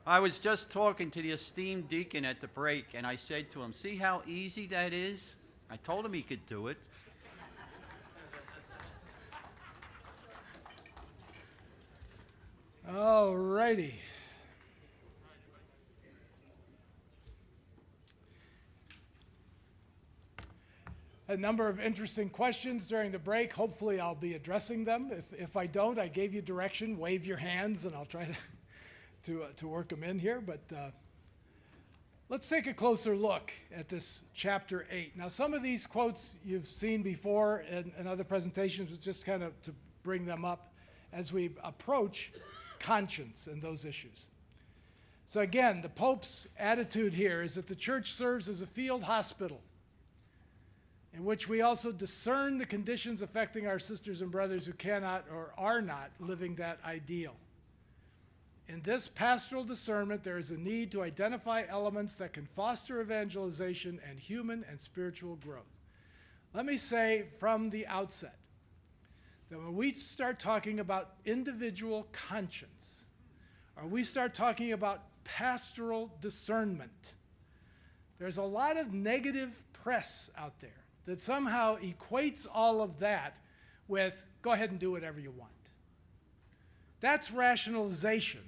I was just talking to the esteemed deacon at the break, and I said to him, see how easy that is? I told him he could do it. All righty. A number of interesting questions during the break. Hopefully I'll be addressing them. If I don't, I gave you direction. Wave your hands and I'll try to work them in here. But let's take a closer look at this chapter 8. Now some of these quotes you've seen before in other presentations, but just kind of to bring them up as we approach conscience and those issues. So again, the Pope's attitude here is that the church serves as a field hospital in which we also discern the conditions affecting our sisters and brothers who cannot or are not living that ideal. In this pastoral discernment, there is a need to identify elements that can foster evangelization and human and spiritual growth. Let me say from the outset that when we start talking about individual conscience, or we start talking about pastoral discernment, there's a lot of negative press out there that somehow equates all of that with go ahead and do whatever you want. That's rationalization.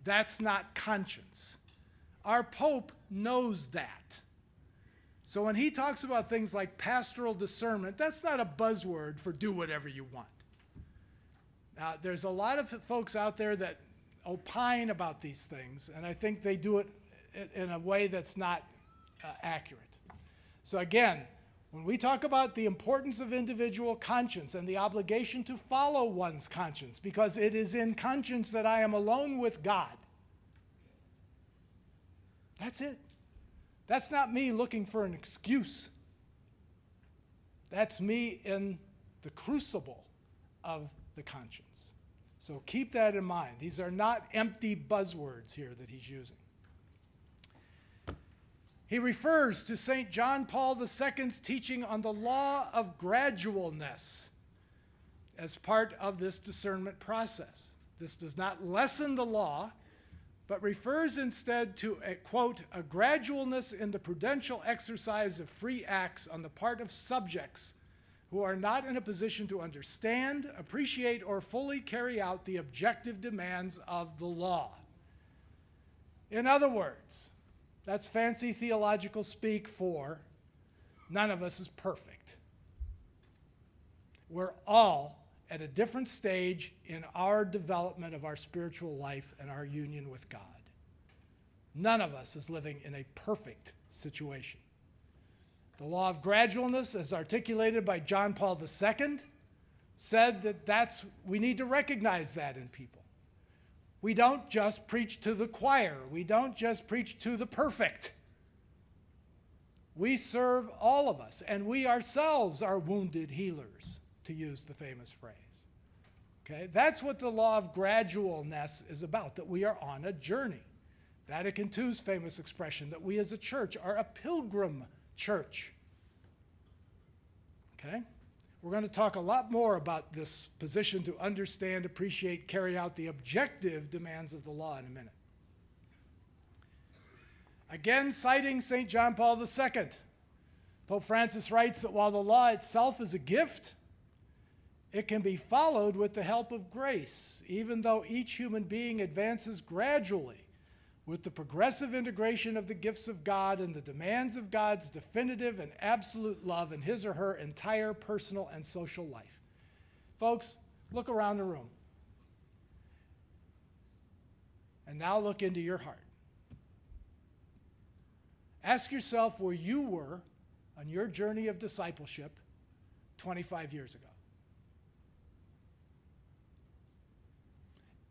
That's not conscience. Our Pope knows that. So when he talks about things like pastoral discernment, that's not a buzzword for do whatever you want. Now, there's a lot of folks out there that opine about these things, and I think they do it in a way that's not accurate. So again, when we talk about the importance of individual conscience and the obligation to follow one's conscience, because it is in conscience that I am alone with God, that's it. That's not me looking for an excuse. That's me in the crucible of the conscience. So keep that in mind. These are not empty buzzwords here that he's using. He refers to St. John Paul II's teaching on the law of gradualness as part of this discernment process. This does not lessen the law, but refers instead to a, quote, a gradualness in the prudential exercise of free acts on the part of subjects who are not in a position to understand, appreciate, or fully carry out the objective demands of the law. In other words, that's fancy theological speak for none of us is perfect. We're all at a different stage in our development of our spiritual life and our union with God. None of us is living in a perfect situation. The law of gradualness, as articulated by John Paul II, said that we need to recognize that in people. We don't just preach to the choir. We don't just preach to the perfect. We serve all of us, and we ourselves are wounded healers, to use the famous phrase. Okay? That's what the law of gradualness is about, that we are on a journey. Vatican II's famous expression that we as a church are a pilgrim church. Okay? We're going to talk a lot more about this position to understand, appreciate, carry out the objective demands of the law in a minute. Again, citing St. John Paul II, Pope Francis writes that while the law itself is a gift, it can be followed with the help of grace, even though each human being advances gradually with the progressive integration of the gifts of God and the demands of God's definitive and absolute love in his or her entire personal and social life. Folks, look around the room. And now look into your heart. Ask yourself where you were on your journey of discipleship 25 years ago.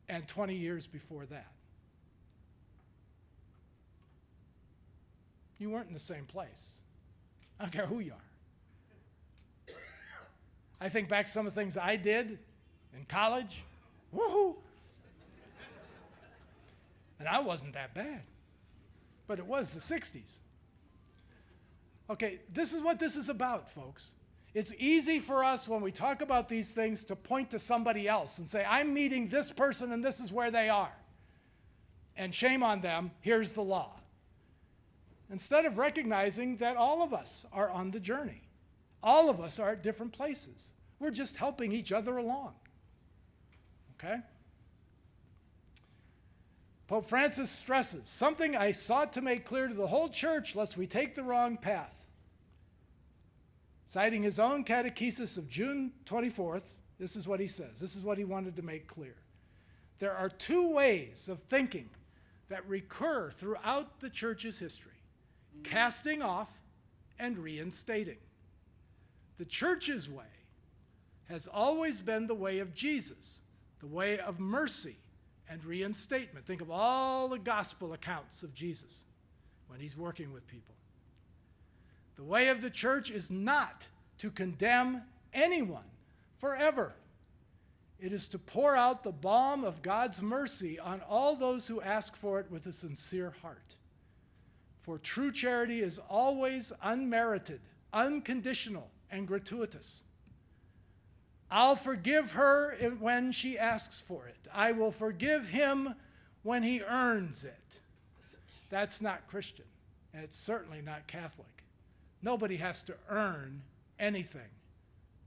And 20 years before that. You weren't in the same place. I don't care who you are. I think back to some of the things I did in college. Woohoo! And I wasn't that bad. But it was the 60s. Okay, this is what this is about, folks. It's easy for us when we talk about these things to point to somebody else and say, I'm meeting this person and this is where they are. and shame on them, here's the law. Instead of recognizing that all of us are on the journey. All of us are at different places. We're just helping each other along. Okay? Pope Francis stresses, something I sought to make clear to the whole church lest we take the wrong path. Citing his own catechesis of June 24th, this is what he says. This is what he wanted to make clear. There are two ways of thinking that recur throughout the church's history: casting off and reinstating. The church's way has always been the way of Jesus, the way of mercy and reinstatement. Think of all the gospel accounts of Jesus when he's working with people. The way of the church is not to condemn anyone forever. It is to pour out the balm of God's mercy on all those who ask for it with a sincere heart. For true charity is always unmerited, unconditional, and gratuitous. I'll forgive her when she asks for it. I will forgive him when he earns it. That's not Christian, and it's certainly not Catholic. Nobody has to earn anything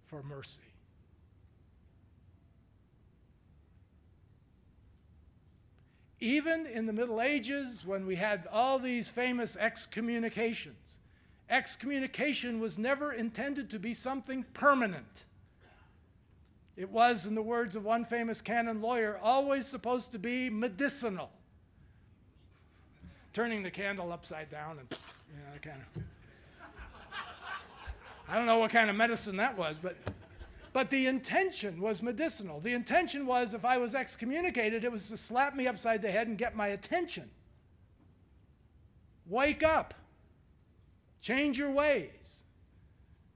for mercy. Even in the Middle Ages, when we had all these famous excommunications, excommunication was never intended to be something permanent. It was, in the words of one famous canon lawyer, always supposed to be medicinal. Turning the candle upside down and, kind of. I don't know what kind of medicine that was, but the intention was medicinal. The intention was, if I was excommunicated, it was to slap me upside the head and get my attention. Wake up. Change your ways.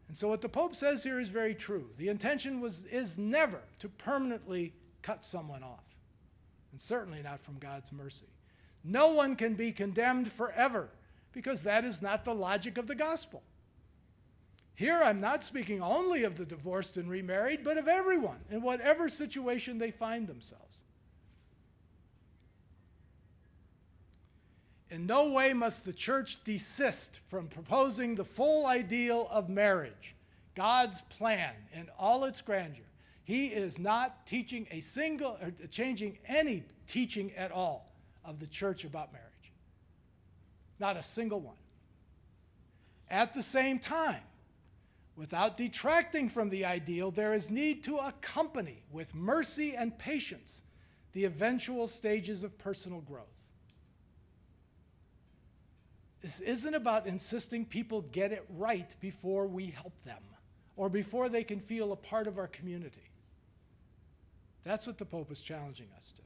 And so what the Pope says here is very true. The intention is never to permanently cut someone off, and certainly not from God's mercy. No one can be condemned forever, because that is not the logic of the gospel. Here I'm not speaking only of the divorced and remarried, but of everyone, in whatever situation they find themselves. In no way must the church desist from proposing the full ideal of marriage, God's plan in all its grandeur. He is not teaching changing any teaching at all of the church about marriage. Not a single one. At the same time, without detracting from the ideal, there is need to accompany with mercy and patience the eventual stages of personal growth. This isn't about insisting people get it right before we help them or before they can feel a part of our community. That's what the Pope is challenging us to.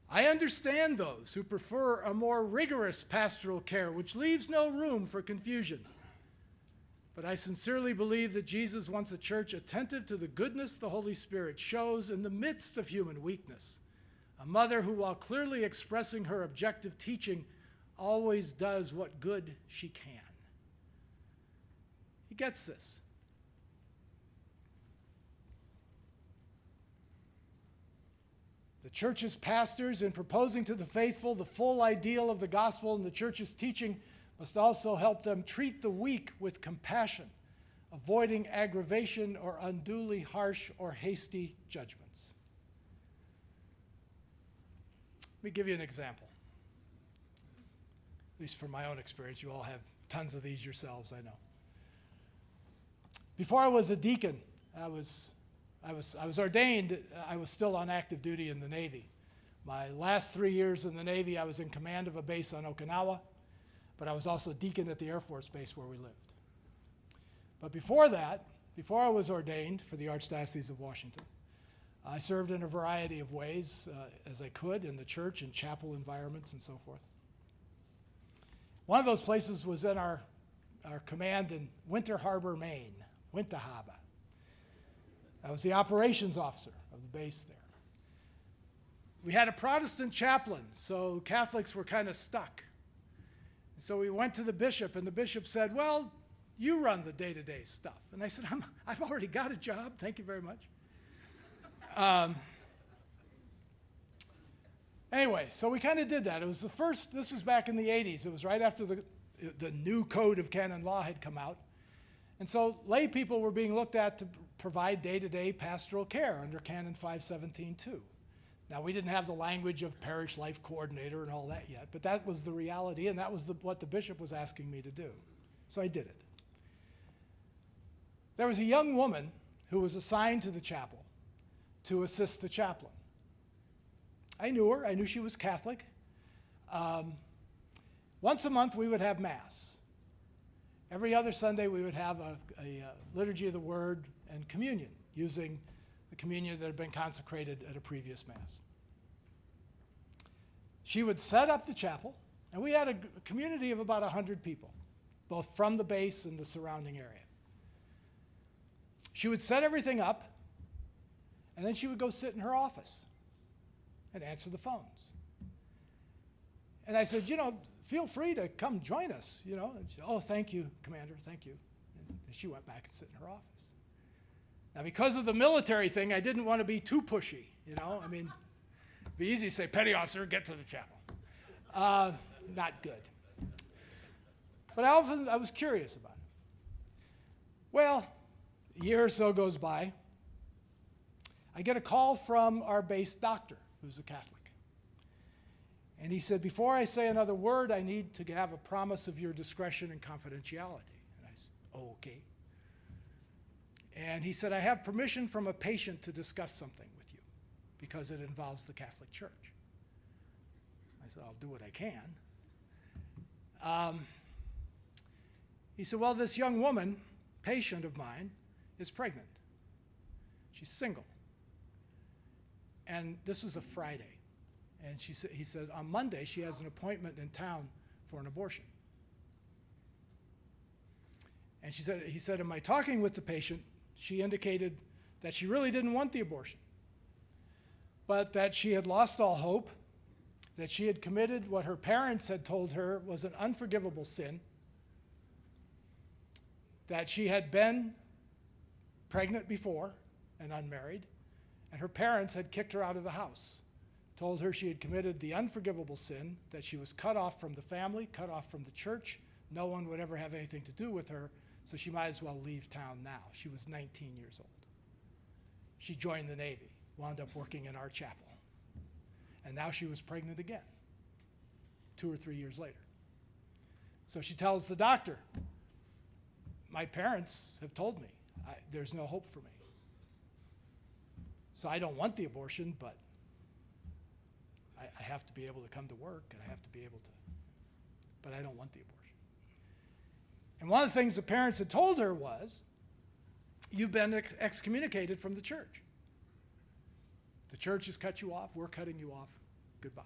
I understand those who prefer a more rigorous pastoral care, which leaves no room for confusion. But I sincerely believe that Jesus wants a church attentive to the goodness the Holy Spirit shows in the midst of human weakness. A mother who, while clearly expressing her objective teaching, always does what good she can. He gets this. The church's pastors, in proposing to the faithful the full ideal of the gospel and the church's teaching, must also help them treat the weak with compassion, avoiding aggravation or unduly harsh or hasty judgments. Let me give you an example. At least from my own experience, you all have tons of these yourselves, I know. Before I was a deacon, I was ordained. I was still on active duty in the Navy. My last 3 years in the Navy, I was in command of a base on Okinawa, but I was also deacon at the Air Force Base where we lived. But before that, before I was ordained for the Archdiocese of Washington, I served in a variety of ways as I could in the church and chapel environments and so forth. One of those places was in our command in Winter Harbor, Maine, Winter Harbor. I was the operations officer of the base there. We had a Protestant chaplain, so Catholics were kind of stuck. And so we went to the bishop, and the bishop said, well, you run the day-to-day stuff. And I said, I've already got a job, thank you very much. Anyway, so we kind of did that. It was the first, this was back in the 80s. It was right after the new code of canon law had come out. And so lay people were being looked at to provide day-to-day pastoral care under Canon 517.2. Now, we didn't have the language of parish life coordinator and all that yet, but that was the reality, and that was what the bishop was asking me to do. So I did it. There was a young woman who was assigned to the chapel to assist the chaplain. I knew her. I knew she was Catholic. Once a month, we would have Mass. Every other Sunday, we would have a liturgy of the Word and communion, using the communion that had been consecrated at a previous Mass. She would set up the chapel, and we had a community of about 100 people, both from the base and the surrounding area. She would set everything up, and then she would go sit in her office and answer the phones. And I said, feel free to come join us, And she, oh, thank you, Commander, thank you. And she went back and sit in her office. Now, because of the military thing, I didn't want to be too pushy, I mean, it'd be easy to say, petty officer, get to the chapel. Not good. But I was curious about it. Well, a year or so goes by. I get a call from our base doctor, who's a Catholic. And he said, before I say another word, I need to have a promise of your discretion and confidentiality. And I said, oh, okay. And he said, I have permission from a patient to discuss something with you because it involves the Catholic Church. I said, I'll do what I can. He said, well, this young woman, patient of mine, is pregnant. She's single. And this was a Friday. And he says, on Monday, she has an appointment in town for an abortion. And he said, in my talking with the patient, she indicated that she really didn't want the abortion, but that she had lost all hope, that she had committed what her parents had told her was an unforgivable sin, that she had been pregnant before and unmarried, and her parents had kicked her out of the house, told her she had committed the unforgivable sin, that she was cut off from the family, cut off from the church, no one would ever have anything to do with her, so she might as well leave town now. She was 19 years old. She joined the Navy, wound up working in our chapel, and now she was pregnant again, 2 or 3 years later. So she tells the doctor, my parents have told me there's no hope for me. So I don't want the abortion, but I have to be able to come to work, and I have to be able to, but I don't want the abortion. And one of the things the parents had told her was, you've been excommunicated from the church. The church has cut you off, we're cutting you off, goodbye.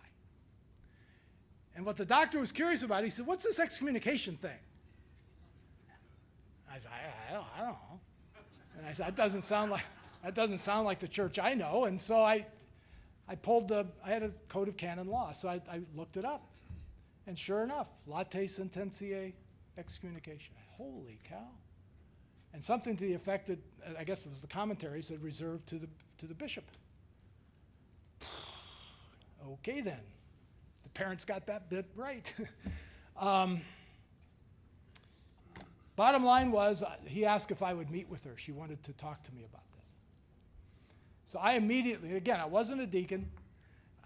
And what the doctor was curious about, he said, what's this excommunication thing? I said, I don't know. And I said, that doesn't sound like the church I know. And so I had a code of canon law, so I looked it up. And sure enough, late sententiae excommunication. Holy cow. And something to the effect that, I guess it was the commentary, said reserved to the bishop. Okay then. The parents got that bit right. Bottom line was, he asked if I would meet with her. She wanted to talk to me about this. So I immediately, again, I wasn't a deacon.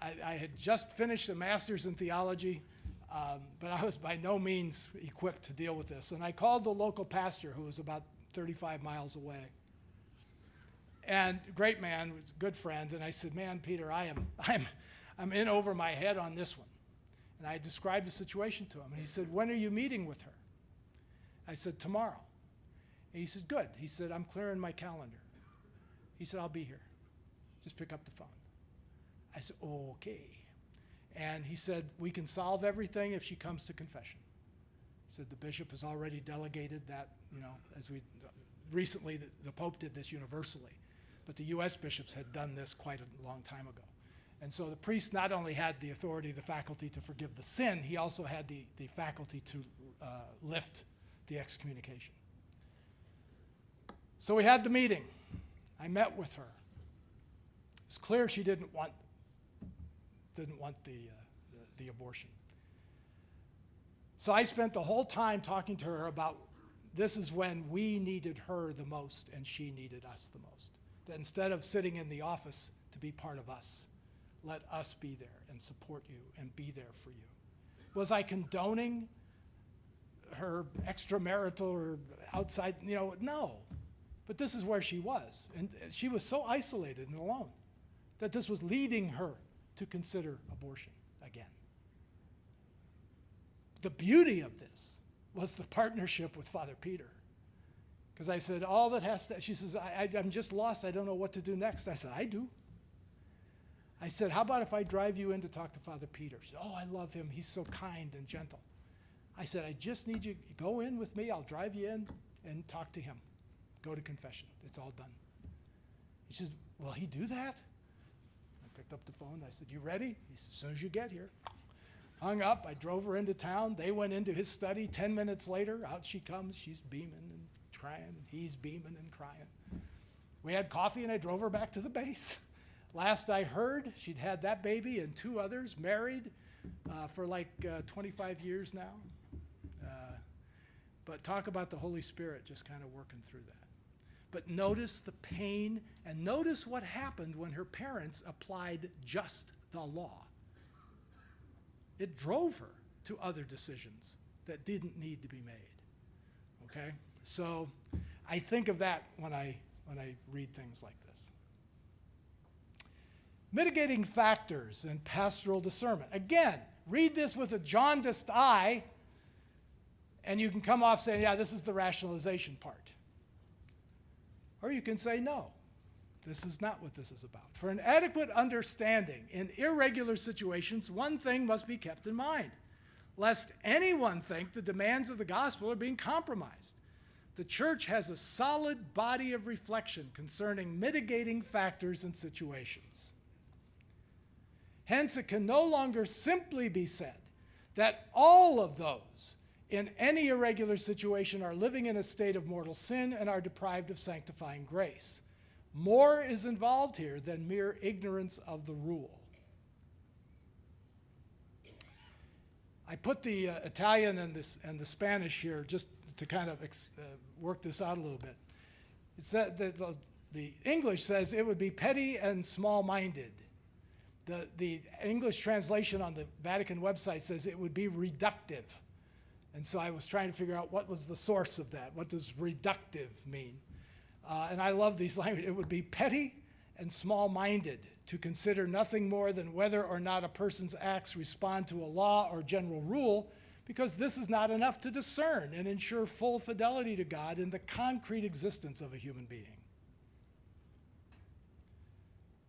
I had just finished a master's in theology, but I was by no means equipped to deal with this. And I called the local pastor, who was about 35 miles away. And great man, was a good friend. And I said, man, Peter, I'm in over my head on this one. And I described the situation to him. And he said, when are you meeting with her? I said, tomorrow. And he said, good. He said, I'm clearing my calendar. He said, I'll be here. Just pick up the phone. I said, okay. And he said, we can solve everything if she comes to confession. He said, the bishop has already delegated that, as we recently, the Pope did this universally. But the U.S. bishops had done this quite a long time ago. And so the priest not only had the authority, the faculty to forgive the sin, he also had the faculty to lift the excommunication. So we had the meeting. I met with her. It's clear she didn't want didn't want the abortion. So I spent the whole time talking to her about this is when we needed her the most and she needed us the most. That instead of sitting in the office to be part of us, let us be there and support you and be there for you. Was I condoning her extramarital or outside, no. But this is where she was. And she was so isolated and alone that this was leading her to consider abortion again. The beauty of this was the partnership with Father Peter. Because I said, all that has to, she says, I'm just lost. I don't know what to do next. I said, I do. I said, how about if I drive you in to talk to Father Peter? She said, oh, I love him. He's so kind and gentle. I said, I just need you to go in with me. I'll drive you in and talk to him. Go to confession. It's all done. He says, will he do that? I picked up the phone. I said, you ready? He said, as soon as you get here. Hung up. I drove her into town. They went into his study. 10 minutes later, out she comes. She's beaming and crying, and he's beaming and crying. We had coffee, and I drove her back to the base. Last I heard, she'd had that baby and 2 others, married for like 25 years now. But talk about the Holy Spirit just kind of working through that. But notice the pain, and notice what happened when her parents applied just the law. It drove her to other decisions that didn't need to be made. Okay? So I think of that when I read things like this. Mitigating factors in pastoral discernment. Again, read this with a jaundiced eye, and you can come off saying, yeah, this is the rationalization part. Or you can say, no, this is not what this is about. For an adequate understanding in irregular situations, one thing must be kept in mind, lest anyone think the demands of the gospel are being compromised. The church has a solid body of reflection concerning mitigating factors and situations. Hence, it can no longer simply be said that all of those in any irregular situation are living in a state of mortal sin and are deprived of sanctifying grace. More is involved here than mere ignorance of the rule. I put the Italian and the Spanish here just to kind of work this out a little bit. It said that the English says it would be petty and small-minded. The English translation on the Vatican website says it would be reductive. And so I was trying to figure out what was the source of that. What does reductive mean? And I love these language. It would be petty and small-minded to consider nothing more than whether or not a person's acts respond to a law or general rule, because this is not enough to discern and ensure full fidelity to God in the concrete existence of a human being.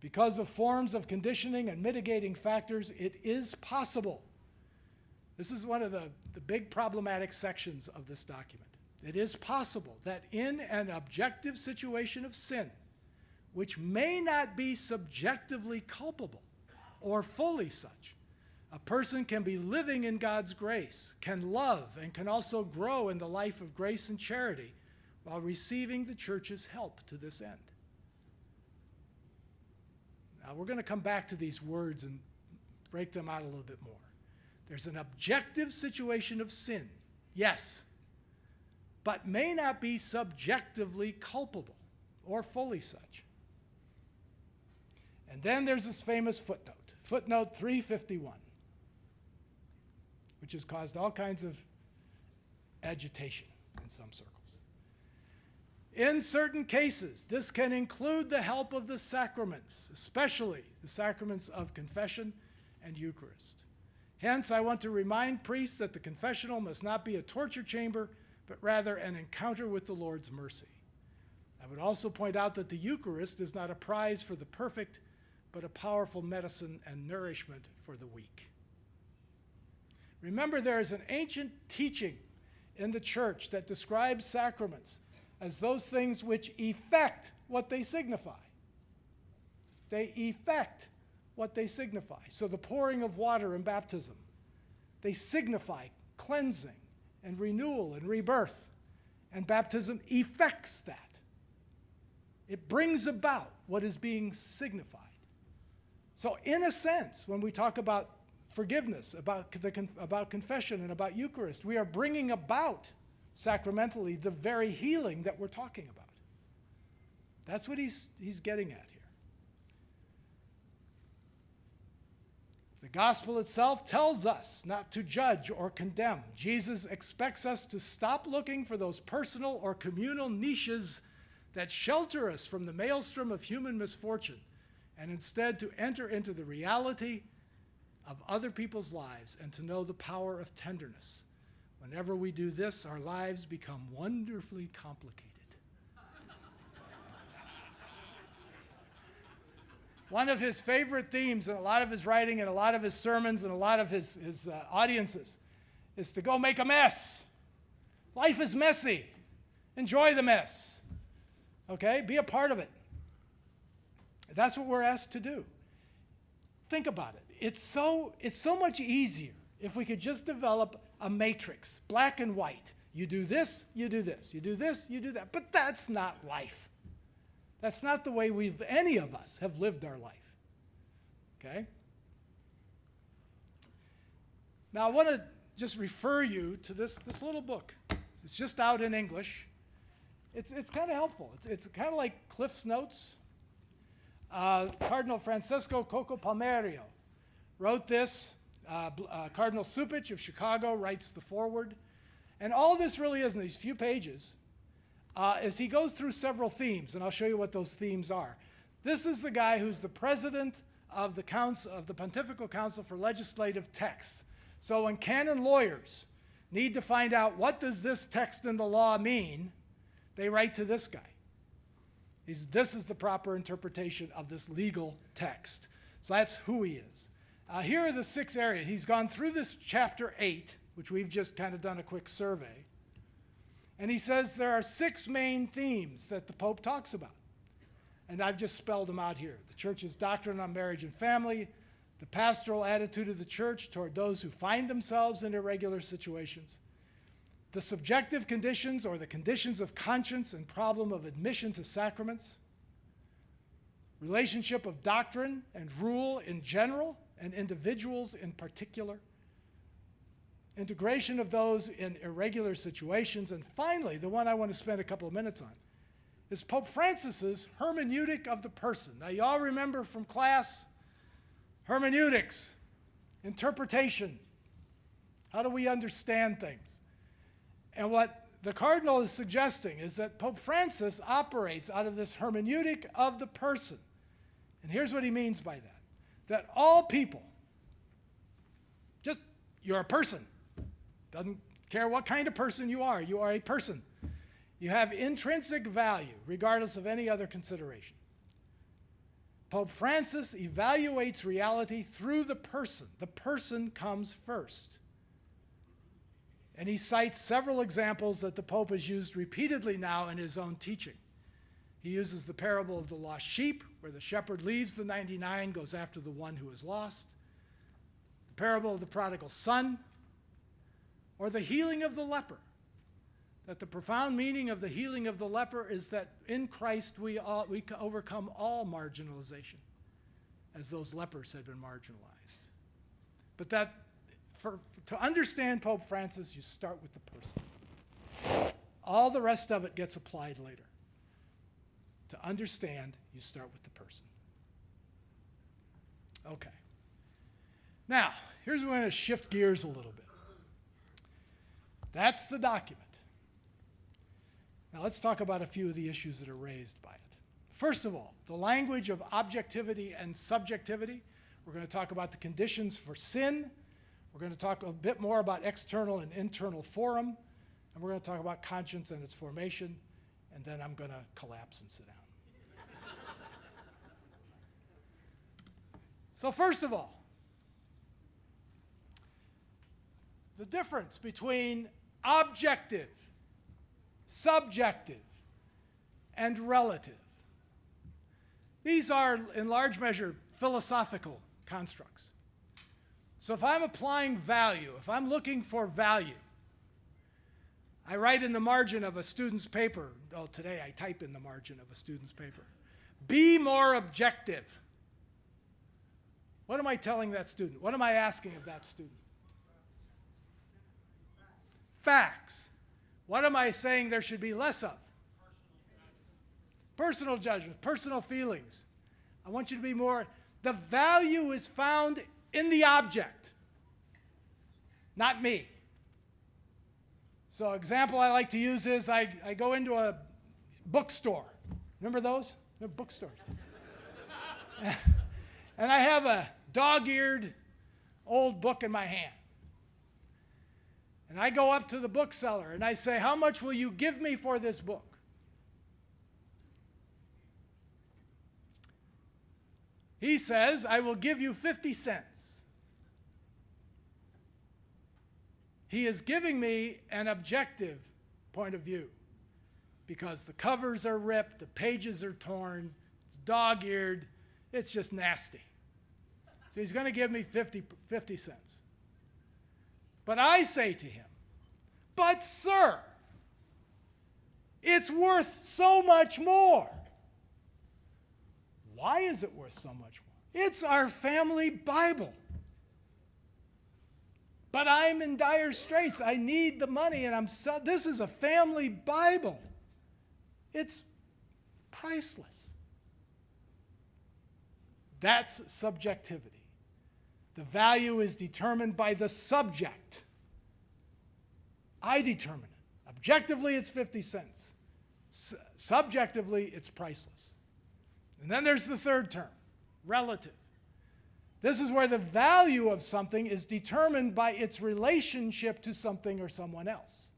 Because of forms of conditioning and mitigating factors, it is possible. This is one of the big problematic sections of this document. It is possible that in an objective situation of sin, which may not be subjectively culpable or fully such, a person can be living in God's grace, can love, and can also grow in the life of grace and charity while receiving the church's help to this end. Now, we're going to come back to these words and break them out a little bit more. There's an objective situation of sin, yes, but may not be subjectively culpable or fully such. And then there's this famous footnote, footnote 351, which has caused all kinds of agitation in some circles. In certain cases, this can include the help of the sacraments, especially the sacraments of confession and Eucharist. Hence, I want to remind priests that the confessional must not be a torture chamber, but rather an encounter with the Lord's mercy. I would also point out that the Eucharist is not a prize for the perfect, but a powerful medicine and nourishment for the weak. Remember, there is an ancient teaching in the church that describes sacraments as those things which effect what they signify. They effect what they signify. So the pouring of water in baptism, they signify cleansing and renewal and rebirth. And baptism effects that. It brings about what is being signified. So in a sense, when we talk about forgiveness, about confession, and about Eucharist, we are bringing about sacramentally the very healing that we're talking about. That's what he's getting at here. The gospel itself tells us not to judge or condemn. Jesus expects us to stop looking for those personal or communal niches that shelter us from the maelstrom of human misfortune, and instead to enter into the reality of other people's lives and to know the power of tenderness. Whenever we do this, our lives become wonderfully complicated. One of his favorite themes in a lot of his writing and a lot of his sermons and a lot of his audiences is to go make a mess. Life is messy. Enjoy the mess. Okay? Be a part of it. That's what we're asked to do. Think about it. It's so much easier if we could just develop a matrix, black and white. You do this, you do this. You do this, you do that. But that's not life. That's not the way any of us have lived our life. Okay? Now I want to just refer you to this little book. It's just out in English. It's kind of helpful. It's kind of like Cliff's Notes. Cardinal Francesco Coco Palmerio wrote this. Cardinal Supich of Chicago writes the foreword. And all this really is in these few pages is he goes through several themes, and I'll show you what those themes are. This is the guy who's the president of the Pontifical Council for Legislative Texts. So when canon lawyers need to find out what does this text in the law mean, they write to this guy. This is the proper interpretation of this legal text. So that's who he is. Here are the 6 areas. He's gone through this chapter 8, which we've just kind of done a quick survey. And he says there are 6 main themes that the Pope talks about. And I've just spelled them out here. The Church's doctrine on marriage and family, the pastoral attitude of the Church toward those who find themselves in irregular situations, the subjective conditions or the conditions of conscience and problem of admission to sacraments, relationship of doctrine and rule in general and individuals in particular, integration of those in irregular situations, and finally, the one I want to spend a couple of minutes on, is Pope Francis's hermeneutic of the person. Now, you all remember from class, hermeneutics, interpretation. How do we understand things? And what the Cardinal is suggesting is that Pope Francis operates out of this hermeneutic of the person. And here's what he means by that. That all people, you're a person. Doesn't care what kind of person you are a person. You have intrinsic value, regardless of any other consideration. Pope Francis evaluates reality through the person. The person comes first. And he cites several examples that the Pope has used repeatedly now in his own teaching. He uses the parable of the lost sheep, where the shepherd leaves the 99, goes after the one who is lost. The parable of the prodigal son, or the healing of the leper. That the profound meaning of the healing of the leper is that in Christ we overcome all marginalization, as those lepers had been marginalized. But that to understand Pope Francis, you start with the person. All the rest of it gets applied later. To understand, you start with the person. Okay. Now, here's where we're going to shift gears a little bit. That's the document. Now, let's talk about a few of the issues that are raised by it. First of all, the language of objectivity and subjectivity. We're going to talk about the conditions for sin. We're going to talk a bit more about external and internal forum. And we're going to talk about conscience and its formation. And then I'm going to collapse and sit down. So first of all, the difference between objective, subjective, and relative. These are, in large measure, philosophical constructs. So if I'm applying value, if I'm looking for value, I write in the margin of a student's paper, today I type in the margin of a student's paper, be more objective. What am I telling that student? What am I asking of that student? Facts. What am I saying there should be less of? Personal judgment, personal feelings. I want you to be more, the value is found in the object, not me. So example I like to use is I go into a bookstore. Remember those? They're bookstores. And I have a dog-eared old book in my hand. And I go up to the bookseller and I say, how much will you give me for this book? He says, I will give you 50 cents. He is giving me an objective point of view because the covers are ripped, the pages are torn, it's dog-eared, it's just nasty. So he's going to give me 50 cents. But I say to him, but sir, it's worth so much more. Why is it worth so much more? It's our family Bible. But I'm in dire straits. I need the money, and this is a family Bible. It's priceless. That's subjectivity. The value is determined by the subject. I determine it. Objectively, it's 50 cents. Subjectively, it's priceless. And then there's the third term, relative. This is where the value of something is determined by its relationship to something or someone else.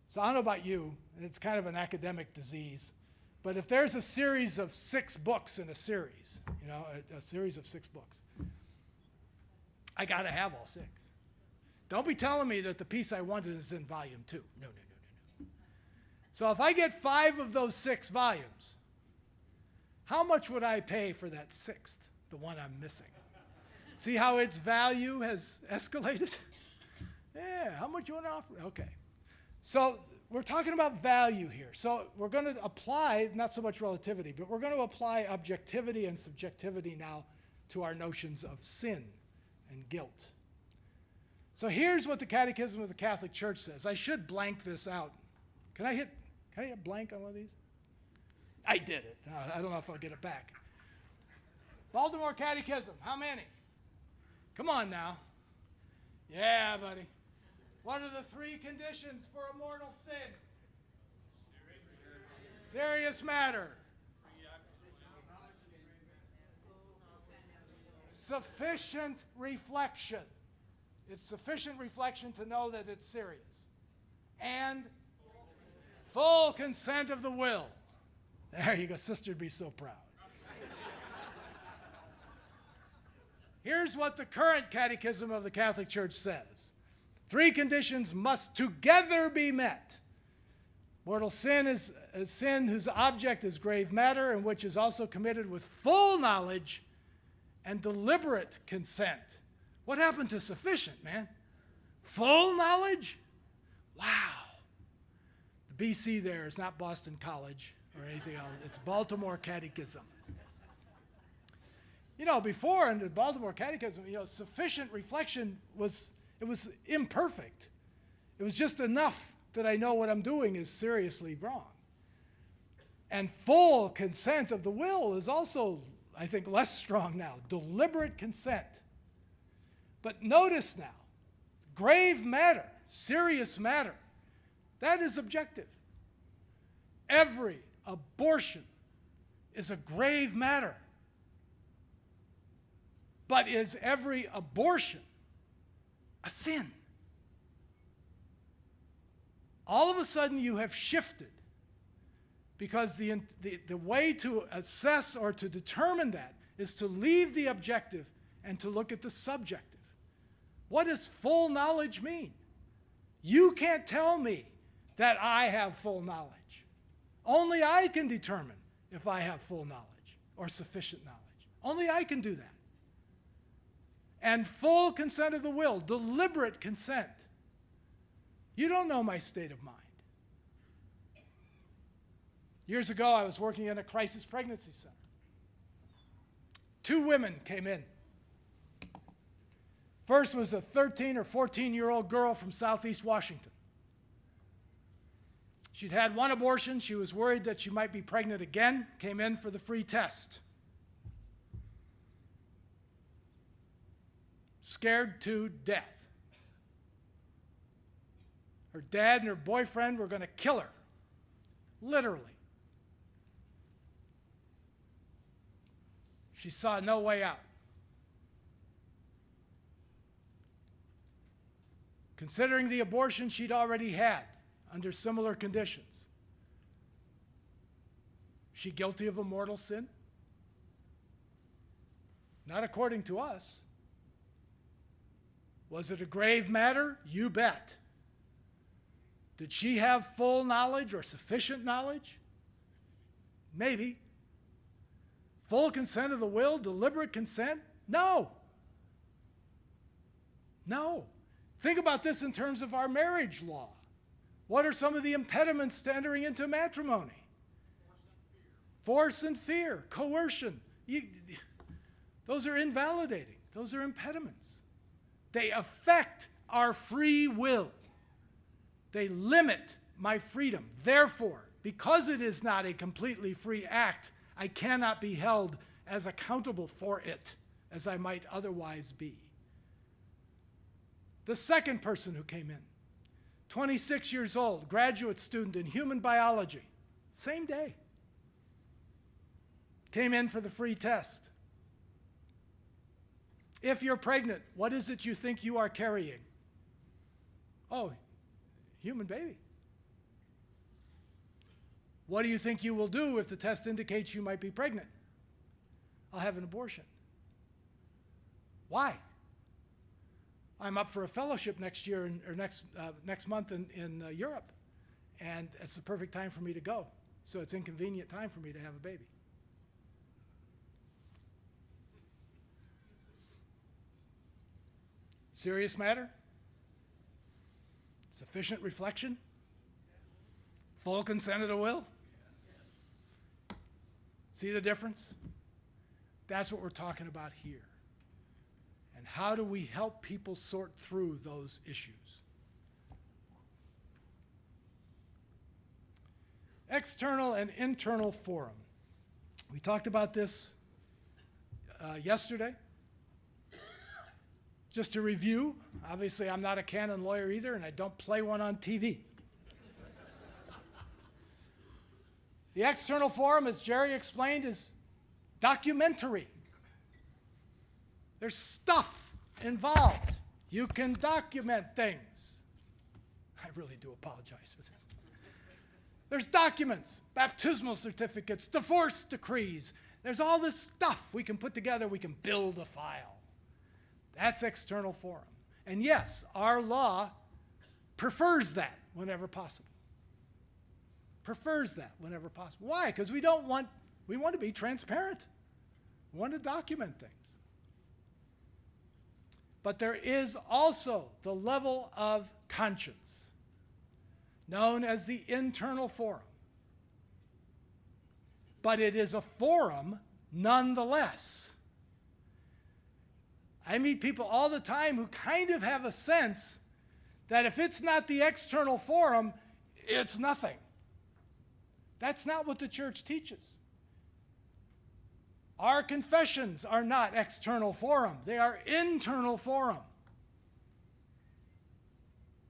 So I don't know about you, it's kind of an academic disease, but if there's a series of 6 books in a series, a series of 6 books, I got to have all 6. Don't be telling me that the piece I wanted is in volume 2. No. So if I get 5 of those 6 volumes, how much would I pay for that 6th, the one I'm missing? See how its value has escalated? Yeah, how much you want to offer? Okay. So we're talking about value here. So we're going to apply, not so much relativity, but we're going to apply objectivity and subjectivity now to our notions of sin and guilt. So here's what the Catechism of the Catholic Church says. I should blank this out. Can I hit blank on one of these? I did it. I don't know if I'll get it back. Baltimore Catechism, how many? Come on now. Yeah, buddy. What are the 3 conditions for a mortal sin? Serious matter. Sufficient reflection. It's sufficient reflection to know that it's serious. And full consent of the will. There you go. Sister'd be so proud. Here's what the current Catechism of the Catholic Church says. 3 conditions must together be met. Mortal sin is a sin whose object is grave matter and which is also committed with full knowledge and deliberate consent. What happened to sufficient, man? Full knowledge? Wow. The BC there is not Boston College or anything else. It's Baltimore Catechism. Before in the Baltimore Catechism, sufficient reflection was imperfect. It was just enough that I know what I'm doing is seriously wrong. And full consent of the will is also, I think, less strong now. Deliberate consent. But notice now, grave matter, serious matter, that is objective. Every abortion is a grave matter. But is every abortion a sin? All of a sudden you have shifted because the way to assess or to determine that is to leave the objective and to look at the subjective. What does full knowledge mean? You can't tell me that I have full knowledge. Only I can determine if I have full knowledge or sufficient knowledge. Only I can do that. And full consent of the will, deliberate consent. You don't know my state of mind. Years ago, I was working in a crisis pregnancy center. 2 women came in First was a 13 or 14-year-old girl from Southeast Washington. She'd had one abortion. She was worried that she might be pregnant again, came in for the free test. Scared to death. Her dad and her boyfriend were going to kill her, literally. She saw no way out. Considering the abortion she'd already had under similar conditions, is she guilty of a mortal sin? Not according to us. Was it a grave matter? You bet. Did she have full knowledge or sufficient knowledge? Maybe. Full consent of the will, deliberate consent? No. No. Think about this in terms of our marriage law. What are some of the impediments to entering into matrimony? Force and fear, coercion. Those are invalidating. Those are impediments. They affect our free will. They limit my freedom. Therefore, because it is not a completely free act, I cannot be held as accountable for it as I might otherwise be. The second person who came in, 26 years old, graduate student in human biology, same day, came in for the free test. If you're pregnant, what is it you think you are carrying? Oh, human baby. What do you think you will do if the test indicates you might be pregnant? I'll have an abortion. Why? I'm up for a fellowship next year or next month in Europe, and it's the perfect time for me to go. So it's inconvenient time for me to have a baby. Serious matter? Sufficient reflection? Full consent of the will? See the difference? That's what we're talking about here. And how do we help people sort through those issues? External and internal forum. We talked about this yesterday. Just to review, obviously I'm not a canon lawyer either, and I don't play one on TV. The external forum, as Jerry explained, is documentary. There's stuff involved. You can document things. I really do apologize for this. There's documents, baptismal certificates, divorce decrees. There's all this stuff we can put together. We can build a file. That's external forum. And yes, our law prefers that whenever possible. Prefers that whenever possible. Why? Because we want to be transparent. We want to document things. But there is also the level of conscience, known as the internal forum. But it is a forum nonetheless. I meet people all the time who kind of have a sense that if it's not the external forum, it's nothing. That's not what the church teaches. Our confessions are not external forum. They are internal forum.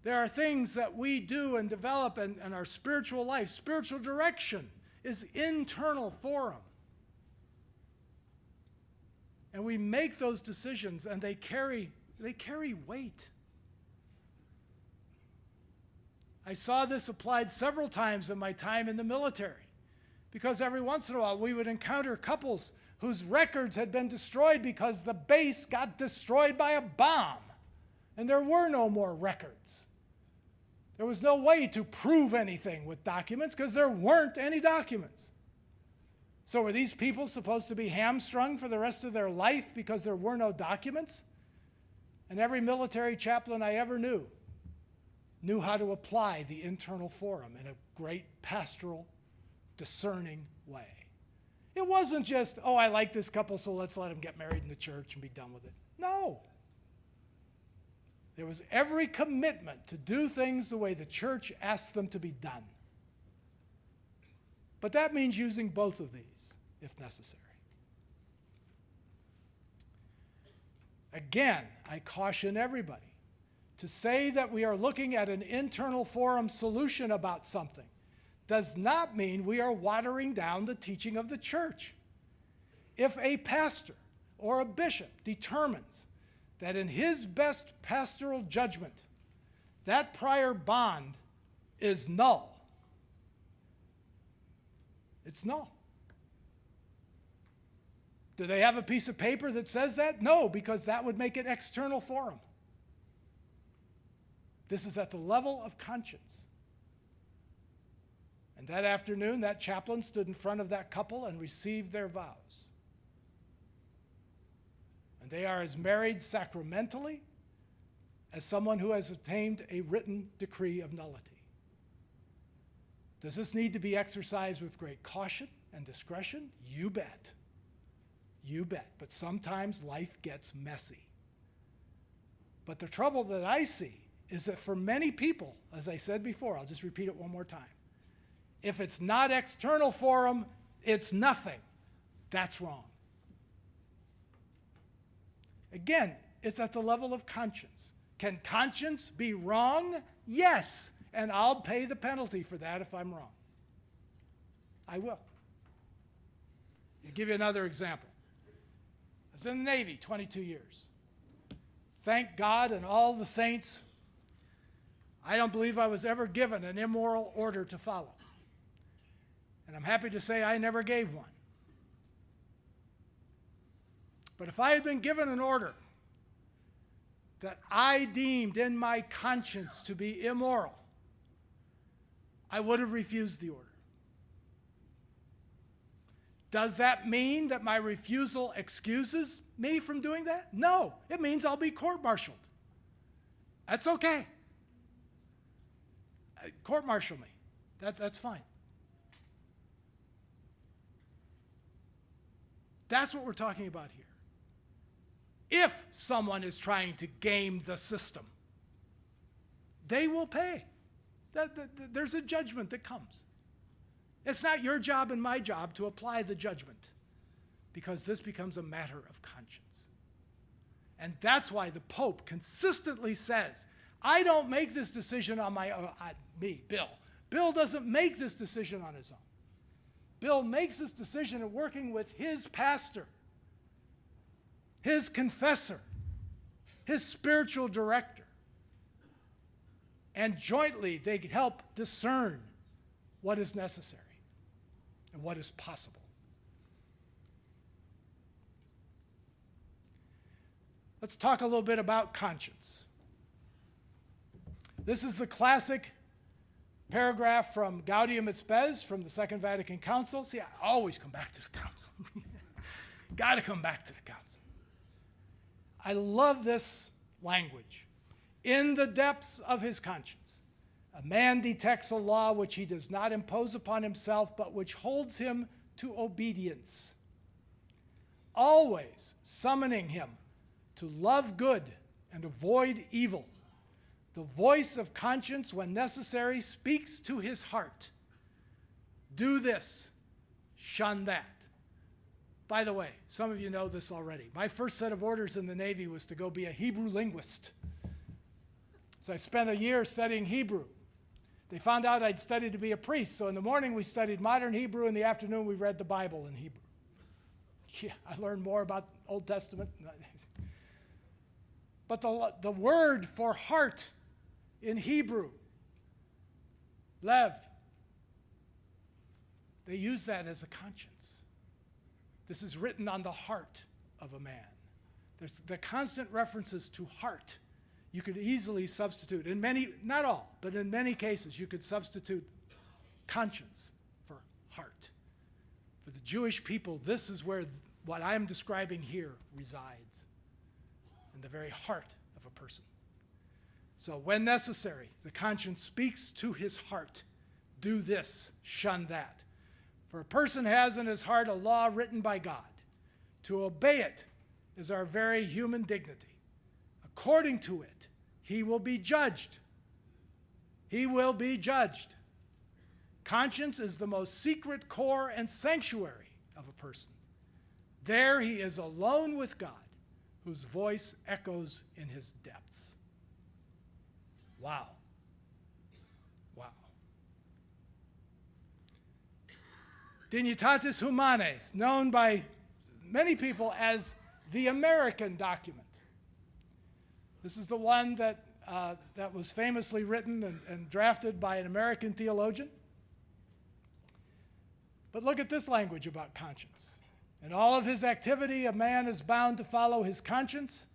There are things that we do and develop in our spiritual life. Spiritual direction is internal forum. And we make those decisions, and they carry weight. I saw this applied several times in my time in the military, because every once in a while we would encounter couples whose records had been destroyed because the base got destroyed by a bomb, and there were no more records. There was no way to prove anything with documents because there weren't any documents. So were these people supposed to be hamstrung for the rest of their life because there were no documents? And every military chaplain I ever knew how to apply the internal forum in a great pastoral, discerning way. It wasn't just, oh, I like this couple, so let's let them get married in the church and be done with it. No. There was every commitment to do things the way the church asks them to be done. But that means using both of these, if necessary. Again, I caution everybody to say that we are looking at an internal forum solution about something does not mean we are watering down the teaching of the church. If a pastor or a bishop determines that in his best pastoral judgment, that prior bond is null, it's null. Do they have a piece of paper that says that? No, because that would make it external forum. This is at the level of conscience. And that afternoon, that chaplain stood in front of that couple and received their vows. And they are as married sacramentally as someone who has obtained a written decree of nullity. Does this need to be exercised with great caution and discretion? You bet. You bet. But sometimes life gets messy. But the trouble that I see is that for many people, as I said before, I'll just repeat it one more time. If it's not external forum, it's nothing. That's wrong. Again, it's at the level of conscience. Can conscience be wrong? Yes. And I'll pay the penalty for that if I'm wrong. I will. I'll give you another example. I was in the Navy 22 years. Thank God and all the saints, I don't believe I was ever given an immoral order to follow. And I'm happy to say I never gave one. But if I had been given an order that I deemed in my conscience to be immoral, I would have refused the order. Does that mean that my refusal excuses me from doing that? No, it means I'll be court-martialed. That's okay. Court-martial me. That's fine. That's what we're talking about here. If someone is trying to game the system, they will pay. There's a judgment that comes. It's not your job and my job to apply the judgment, because this becomes a matter of conscience. And that's why the Pope consistently says, I don't make this decision on my own, Bill. Bill doesn't make this decision on his own. Bill makes this decision in working with his pastor, his confessor, his spiritual director. And jointly they help discern what is necessary and what is possible. Let's talk a little bit about conscience. This is the classic paragraph from Gaudium et Spes from the Second Vatican Council. See, I always come back to the council. Got to come back to the council. I love this language. In the depths of his conscience, a man detects a law which he does not impose upon himself, but which holds him to obedience, always summoning him to love good and avoid evil. The voice of conscience, when necessary, speaks to his heart. Do this, shun that. By the way, some of you know this already. My first set of orders in the Navy was to go be a Hebrew linguist. So I spent a year studying Hebrew. They found out I'd studied to be a priest, so in the morning we studied modern Hebrew, in the afternoon we read the Bible in Hebrew. Yeah, I learned more about Old Testament. But the word for heart in Hebrew, lev, they use that as a conscience. This is written on the heart of a man. There's the constant references to heart. You could easily substitute, in many, not all, but in many cases, you could substitute conscience for heart. For the Jewish people, this is where what I'm describing here resides, in the very heart of a person. So when necessary, the conscience speaks to his heart. Do this, shun that. For a person has in his heart a law written by God. To obey it is our very human dignity. According to it, he will be judged. He will be judged. Conscience is the most secret core and sanctuary of a person. There he is alone with God, whose voice echoes in his depths. Wow. Wow. Dignitatis Humanae, known by many people as the American document. This is the one that was famously written and drafted by an American theologian. But look at this language about conscience. In all of his activity, a man is bound to follow his conscience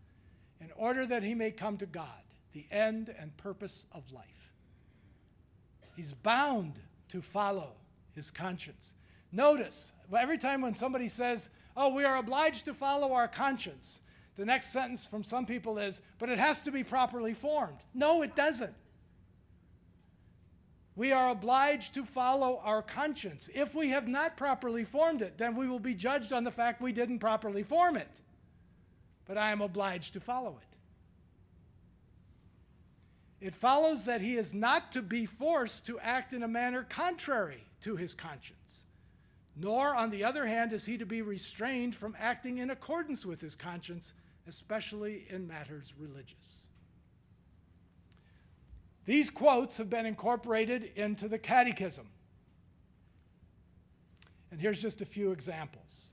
in order that he may come to God, the end and purpose of life. He's bound to follow his conscience. Notice, every time when somebody says, oh, we are obliged to follow our conscience, the next sentence from some people is, but it has to be properly formed. No, it doesn't. We are obliged to follow our conscience. If we have not properly formed it, then we will be judged on the fact we didn't properly form it. But I am obliged to follow it. It follows that he is not to be forced to act in a manner contrary to his conscience, nor, on the other hand, is he to be restrained from acting in accordance with his conscience, especially in matters religious. These quotes have been incorporated into the Catechism. And here's just a few examples.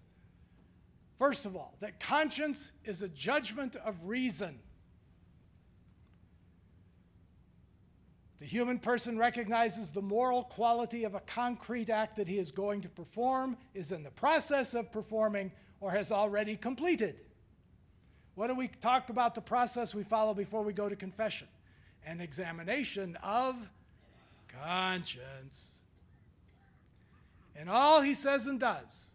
First of all, that conscience is a judgment of reason. The human person recognizes the moral quality of a concrete act that he is going to perform, is in the process of performing, or has already completed. What do we talk about the process we follow before we go to confession? An examination of conscience. In all he says and does,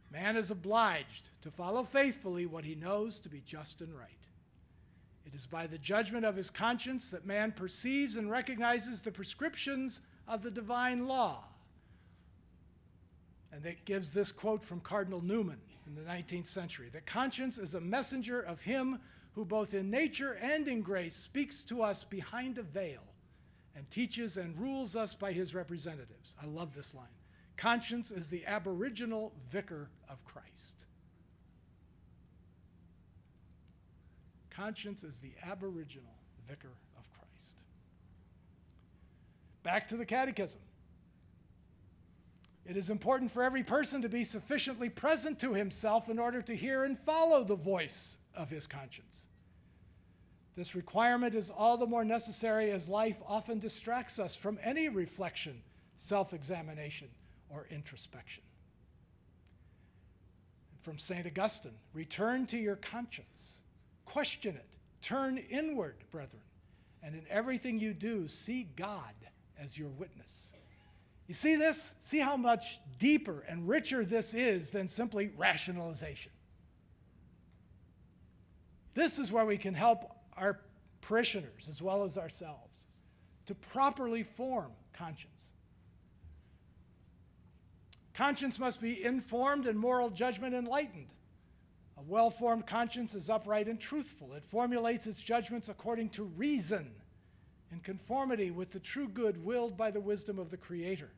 man is obliged to follow faithfully what he knows to be just and right. It is by the judgment of his conscience that man perceives and recognizes the prescriptions of the divine law. And that gives this quote from Cardinal Newman in the 19th century, that conscience is a messenger of him who both in nature and in grace speaks to us behind a veil and teaches and rules us by his representatives. I love this line. Conscience is the aboriginal vicar of Christ. Conscience is the aboriginal vicar of Christ. Back to the Catechism. It is important for every person to be sufficiently present to himself in order to hear and follow the voice of his conscience. This requirement is all the more necessary as life often distracts us from any reflection, self-examination, or introspection. From St. Augustine, return to your conscience. Question it. Turn inward, brethren, and in everything you do, see God as your witness. You see this? See how much deeper and richer this is than simply rationalization. This is where we can help our parishioners as well as ourselves to properly form conscience. Conscience must be informed and moral judgment enlightened. A well-formed conscience is upright and truthful. It formulates its judgments according to reason, in conformity with the true good willed by the wisdom of the Creator.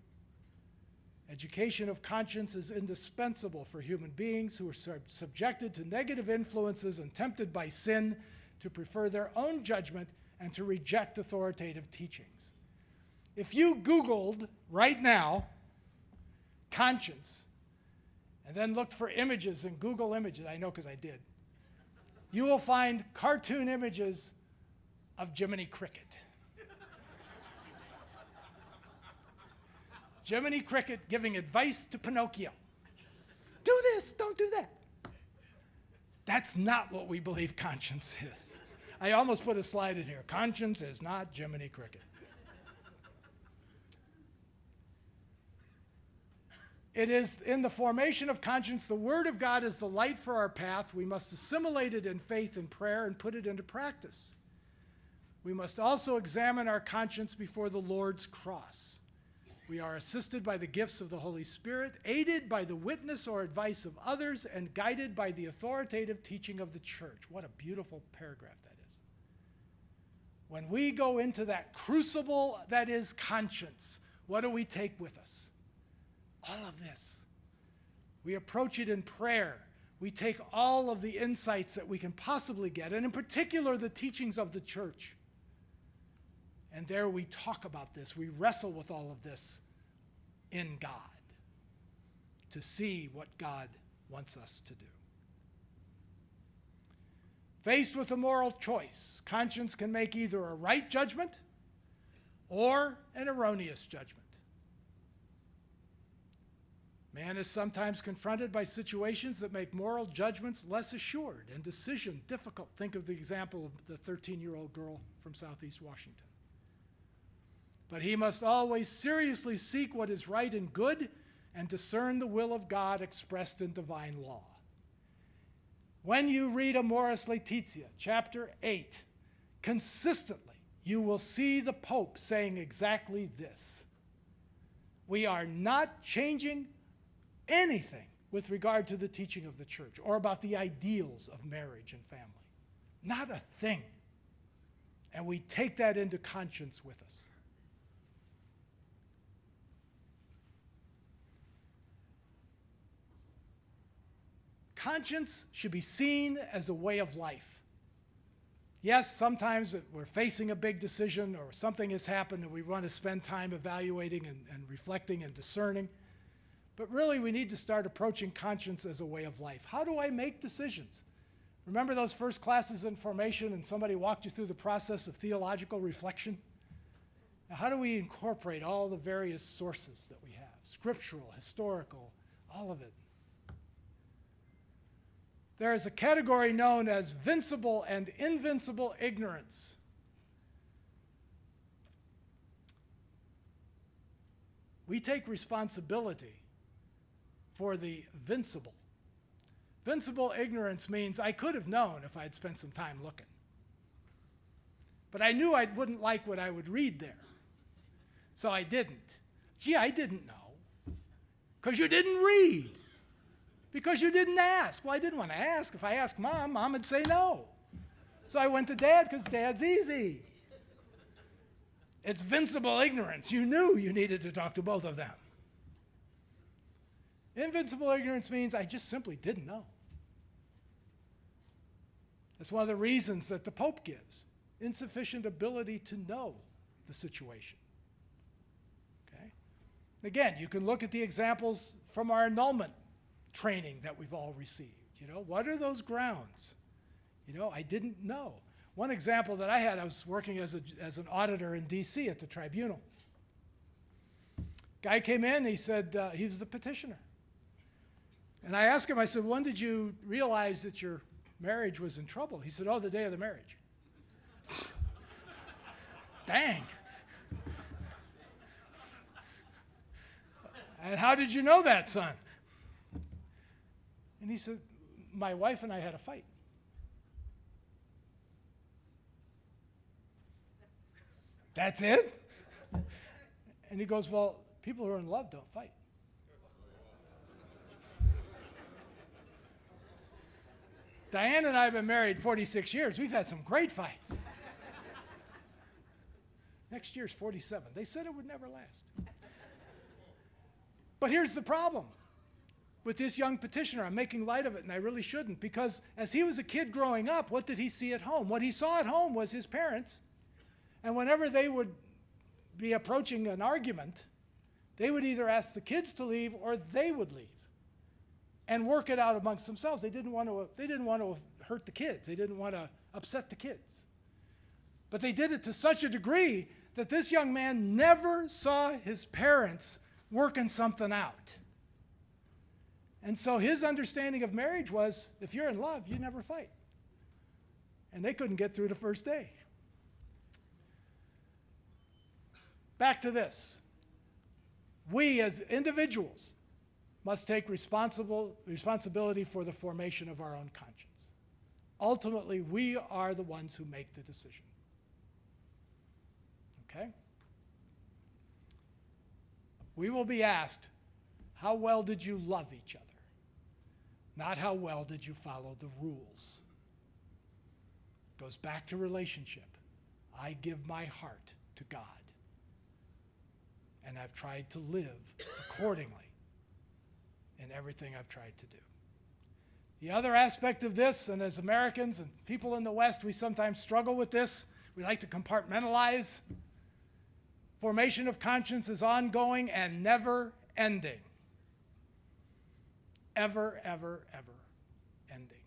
Education of conscience is indispensable for human beings who are subjected to negative influences and tempted by sin to prefer their own judgment and to reject authoritative teachings. If you Googled right now, conscience, and then looked for images in Google Images, I know because I did, you will find cartoon images of Jiminy Cricket. Jiminy Cricket giving advice to Pinocchio. Do this, don't do that. That's not what we believe conscience is. I almost put a slide in here. Conscience is not Jiminy Cricket. It is in the formation of conscience, the Word of God is the light for our path. We must assimilate it in faith and prayer and put it into practice. We must also examine our conscience before the Lord's cross. We are assisted by the gifts of the Holy Spirit, aided by the witness or advice of others, and guided by the authoritative teaching of the church. What a beautiful paragraph that is. When we go into that crucible that is conscience, what do we take with us? All of this. We approach it in prayer. We take all of the insights that we can possibly get, and in particular, the teachings of the church. And there we talk about this. We wrestle with all of this in God to see what God wants us to do. Faced with a moral choice, conscience can make either a right judgment or an erroneous judgment. Man is sometimes confronted by situations that make moral judgments less assured and decision difficult. Think of the example of the 13-year-old girl from Southeast Washington. But he must always seriously seek what is right and good and discern the will of God expressed in divine law. When you read Amoris Laetitia, chapter 8, consistently you will see the Pope saying exactly this. We are not changing anything with regard to the teaching of the church or about the ideals of marriage and family. Not a thing. And we take that into conscience with us. Conscience should be seen as a way of life. Yes, sometimes we're facing a big decision or something has happened and we want to spend time evaluating and reflecting and discerning. But really, we need to start approaching conscience as a way of life. How do I make decisions? Remember those first classes in formation and somebody walked you through the process of theological reflection? Now, how do we incorporate all the various sources that we have? Scriptural, historical, all of it. There is a category known as vincible and invincible ignorance. We take responsibility for the vincible. Vincible ignorance means I could have known if I had spent some time looking. But I knew I wouldn't like what I would read there. So I didn't. Gee, I didn't know. Because you didn't read. Because you didn't ask. Well, I didn't want to ask. If I asked Mom, Mom would say no. So I went to Dad because Dad's easy. It's vincible ignorance. You knew you needed to talk to both of them. Invincible ignorance means I just simply didn't know. That's one of the reasons that the Pope gives. Insufficient ability to know the situation. Okay? Again, you can look at the examples from our annulment training that we've all received. You know, what are those grounds? You know, I didn't know. One example that I had, I was working as an auditor in D.C. at the tribunal. Guy came in, he said he was the petitioner. And I asked him, I said, when did you realize that your marriage was in trouble? He said, oh, the day of the marriage. Dang. And how did you know that, son? And he said, my wife and I had a fight. That's it? And he goes, well, people who are in love don't fight. Diane and I have been married 46 years. We've had some great fights. Next year's 47. They said it would never last. But here's the problem with this young petitioner. I'm making light of it, and I really shouldn't, because as he was a kid growing up, what did he see at home? What he saw at home was his parents, and whenever they would be approaching an argument, they would either ask the kids to leave or they would leave and work it out amongst themselves. They didn't want to hurt the kids. They didn't want to upset the kids. But they did it to such a degree that this young man never saw his parents working something out. And so his understanding of marriage was, if you're in love, you never fight. And they couldn't get through the first day. Back to this. We as individuals must take responsibility for the formation of our own conscience. Ultimately, we are the ones who make the decision. Okay? We will be asked, how well did you love each other? Not how well did you follow the rules. It goes back to relationship. I give my heart to God. And I've tried to live accordingly in everything I've tried to do. The other aspect of this, and as Americans and people in the West, we sometimes struggle with this. We like to compartmentalize. Formation of conscience is ongoing and never ending. Ever, ever, ever ending.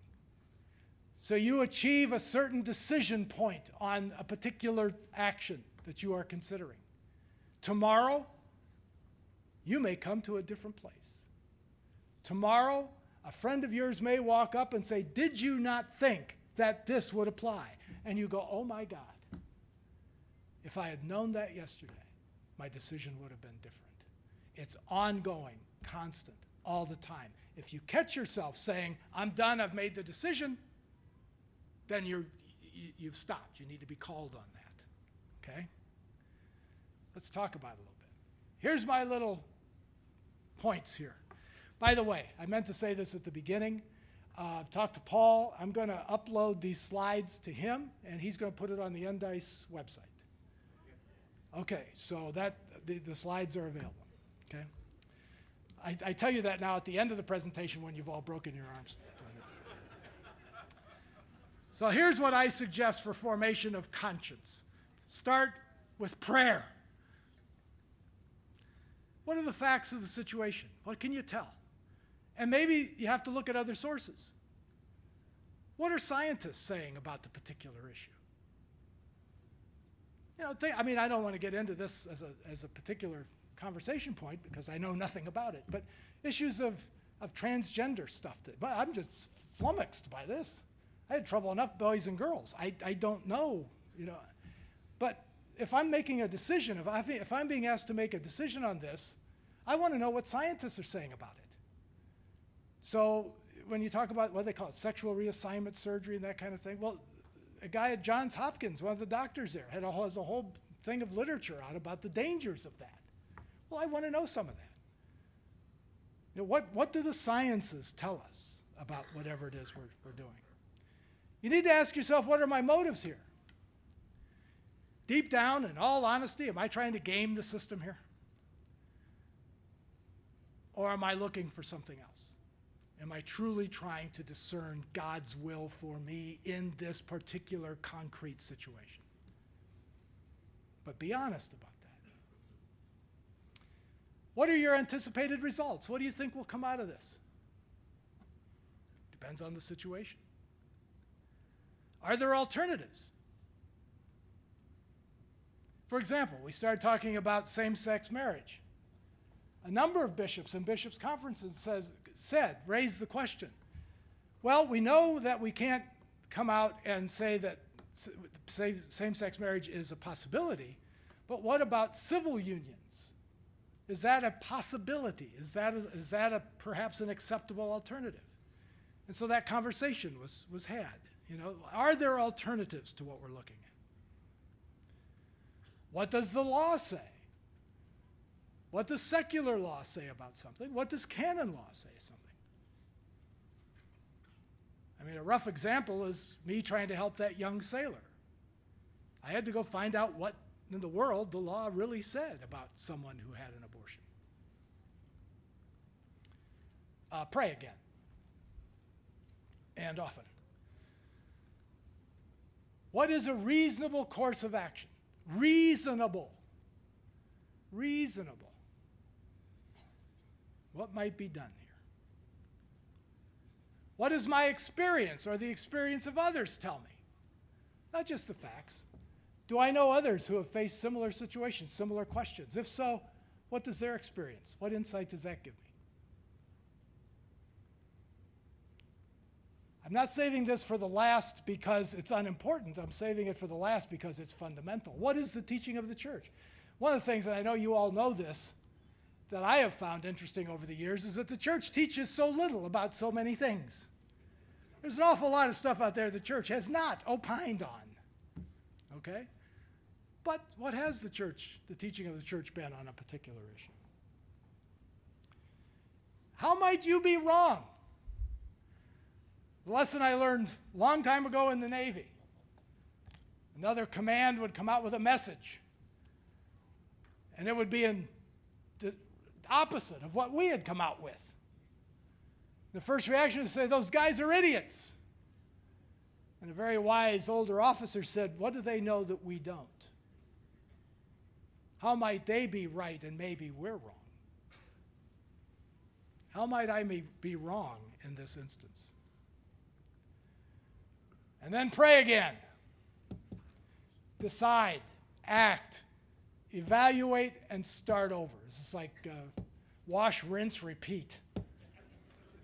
So you achieve a certain decision point on a particular action that you are considering. Tomorrow, you may come to a different place. Tomorrow, a friend of yours may walk up and say, "Did you not think that this would apply?" And you go, "Oh my God, if I had known that yesterday, my decision would have been different." It's ongoing, constant, all the time. If you catch yourself saying, "I'm done, I've made the decision," then you've stopped. You need to be called on that, okay? Let's talk about it a little bit. Here's my little points here. By the way, I meant to say this at the beginning. I've talked to Paul. I'm going to upload these slides to him, and he's going to put it on the NDICE website. Okay, so the slides are available, okay? I tell you that now at the end of the presentation when you've all broken your arms doing this. So here's what I suggest for formation of conscience. Start with prayer. What are the facts of the situation? What can you tell? And maybe you have to look at other sources. What are scientists saying about the particular issue? You know, I don't want to get into this as a particular conversation point because I know nothing about it, but issues of transgender stuff. But I'm just flummoxed by this. I had trouble enough, boys and girls. I don't know, you know. But if I'm making a decision, if I'm being asked to make a decision on this, I want to know what scientists are saying about it. So when you talk about what they call it, sexual reassignment surgery and that kind of thing, well, a guy at Johns Hopkins, one of the doctors there, has a whole thing of literature out about the dangers of that. Well, I want to know some of that. You know, what do the sciences tell us about whatever it is we're doing? You need to ask yourself, what are my motives here? Deep down, in all honesty, am I trying to game the system here? Or am I looking for something else? Am I truly trying to discern God's will for me in this particular concrete situation? But be honest about that. What are your anticipated results? What do you think will come out of this? Depends on the situation. Are there alternatives? For example, we started talking about same-sex marriage. A number of bishops and bishops' conferences raised the question. Well, we know that we can't come out and say that same-sex marriage is a possibility, but what about civil unions? Is that a possibility? Is that perhaps an acceptable alternative? And so that conversation was had. You know, are there alternatives to what we're looking at? What does the law say? What does secular law say about something? What does canon law say something? I mean, a rough example is me trying to help that young sailor. I had to go find out what in the world the law really said about someone who had an abortion. Pray again. And often. What is a reasonable course of action? Reasonable. Reasonable. What might be done here? What does my experience or the experience of others tell me? Not just the facts. Do I know others who have faced similar situations, similar questions? If so, what does their experience? What insight does that give me? I'm not saving this for the last because it's unimportant. I'm saving it for the last because it's fundamental. What is the teaching of the church? One of the things, and I know you all know this, that I have found interesting over the years is that the church teaches so little about so many things. There's an awful lot of stuff out there the church has not opined on. Okay? But what has the teaching of the church been on a particular issue? How might you be wrong? The lesson I learned a long time ago in the Navy. Another command would come out with a message. And it would be in the opposite of what we had come out with. The first reaction was to say, those guys are idiots. And a very wise older officer said, what do they know that we don't? How might they be right and maybe we're wrong? How might I be wrong in this instance? And then pray again. Decide, act, evaluate, and start over. This is like wash, rinse, repeat.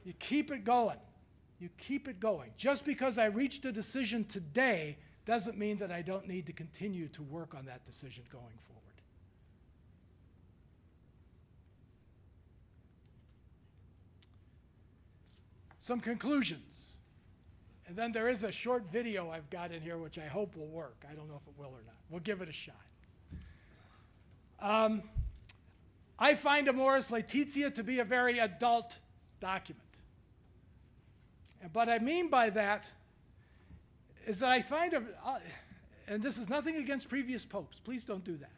You keep it going. You keep it going. Just because I reached a decision today doesn't mean that I don't need to continue to work on that decision going forward. Some conclusions. And then there is a short video I've got in here which I hope will work. I don't know if it will or not. We'll give it a shot. I find Amoris Laetitia to be a very adult document. And what I mean by that is that I find, and this is nothing against previous popes, please don't do that.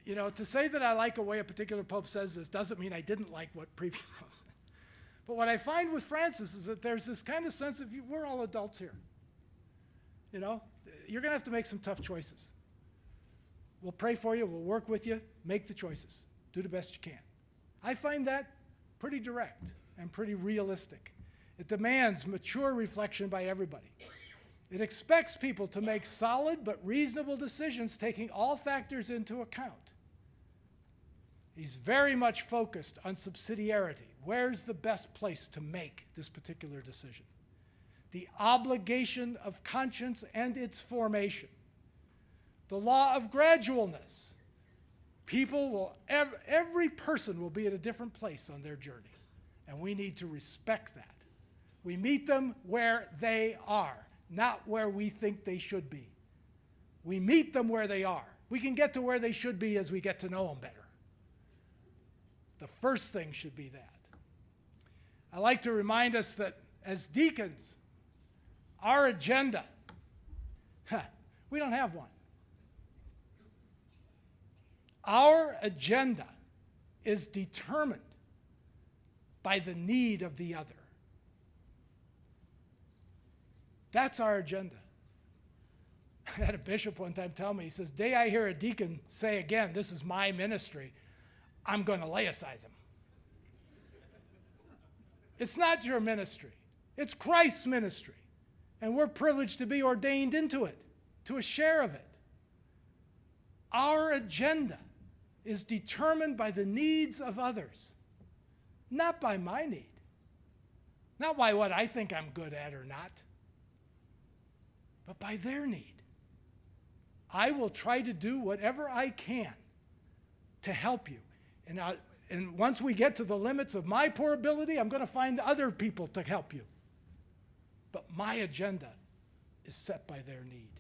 You know, to say that I like a way a particular pope says this doesn't mean I didn't like what previous popes said. But what I find with Francis is that there's this kind of sense of we're all adults here. You know, you're going to have to make some tough choices. We'll pray for you. We'll work with you. Make the choices. Do the best you can. I find that pretty direct and pretty realistic. It demands mature reflection by everybody. It expects people to make solid but reasonable decisions, taking all factors into account. He's very much focused on subsidiarity. Where's the best place to make this particular decision? The obligation of conscience and its formation. The law of gradualness. Every person will be at a different place on their journey, and we need to respect that. We meet them where they are, not where we think they should be. We meet them where they are. We can get to where they should be as we get to know them better. The first thing should be that. I like to remind us that as deacons, our agenda, we don't have one. Our agenda is determined by the need of the other. That's our agenda. I had a bishop one time tell me, he says, day I hear a deacon say again, this is my ministry, I'm going to laicize him. It's not your ministry. It's Christ's ministry. And we're privileged to be ordained into it, to a share of it. Our agenda is determined by the needs of others, not by my need, not by what I think I'm good at or not, but by their need. I will try to do whatever I can to help you. And once we get to the limits of my poor ability, I'm going to find other people to help you. But my agenda is set by their need.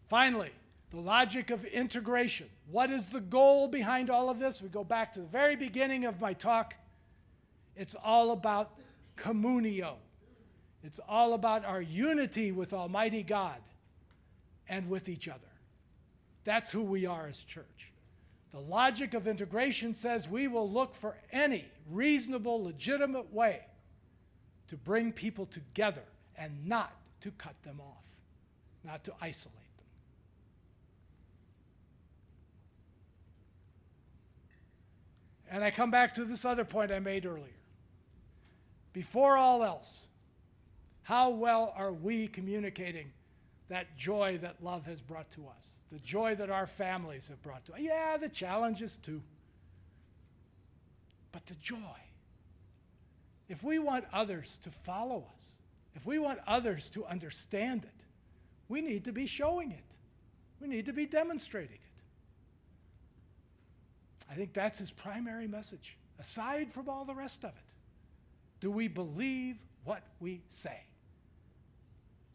Finally, the logic of integration. What is the goal behind all of this? We go back to the very beginning of my talk. It's all about communio. It's all about our unity with Almighty God and with each other. That's who we are as church. The logic of integration says we will look for any reasonable, legitimate way to bring people together and not to cut them off, not to isolate them. And I come back to this other point I made earlier. Before all else, how well are we communicating that joy that love has brought to us, the joy that our families have brought to us? Yeah, the challenges too. But the joy. If we want others to follow us, if we want others to understand it, we need to be showing it. We need to be demonstrating it. I think that's his primary message, aside from all the rest of it. Do we believe what we say?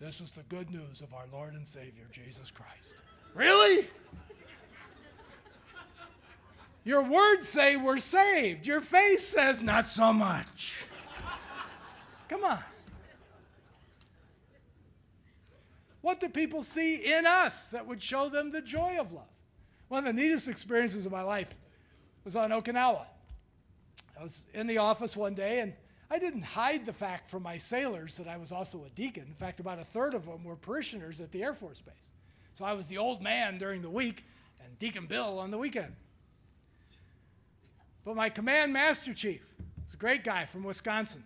This is the good news of our Lord and Savior, Jesus Christ. Really? Your words say we're saved. Your face says not so much. Come on. What do people see in us that would show them the joy of love? One of the neatest experiences of my life was on Okinawa. I was in the office one day, and I didn't hide the fact from my sailors that I was also a deacon. In fact, about a third of them were parishioners at the Air Force Base. So I was the old man during the week and Deacon Bill on the weekend. But my command master chief was a great guy from Wisconsin.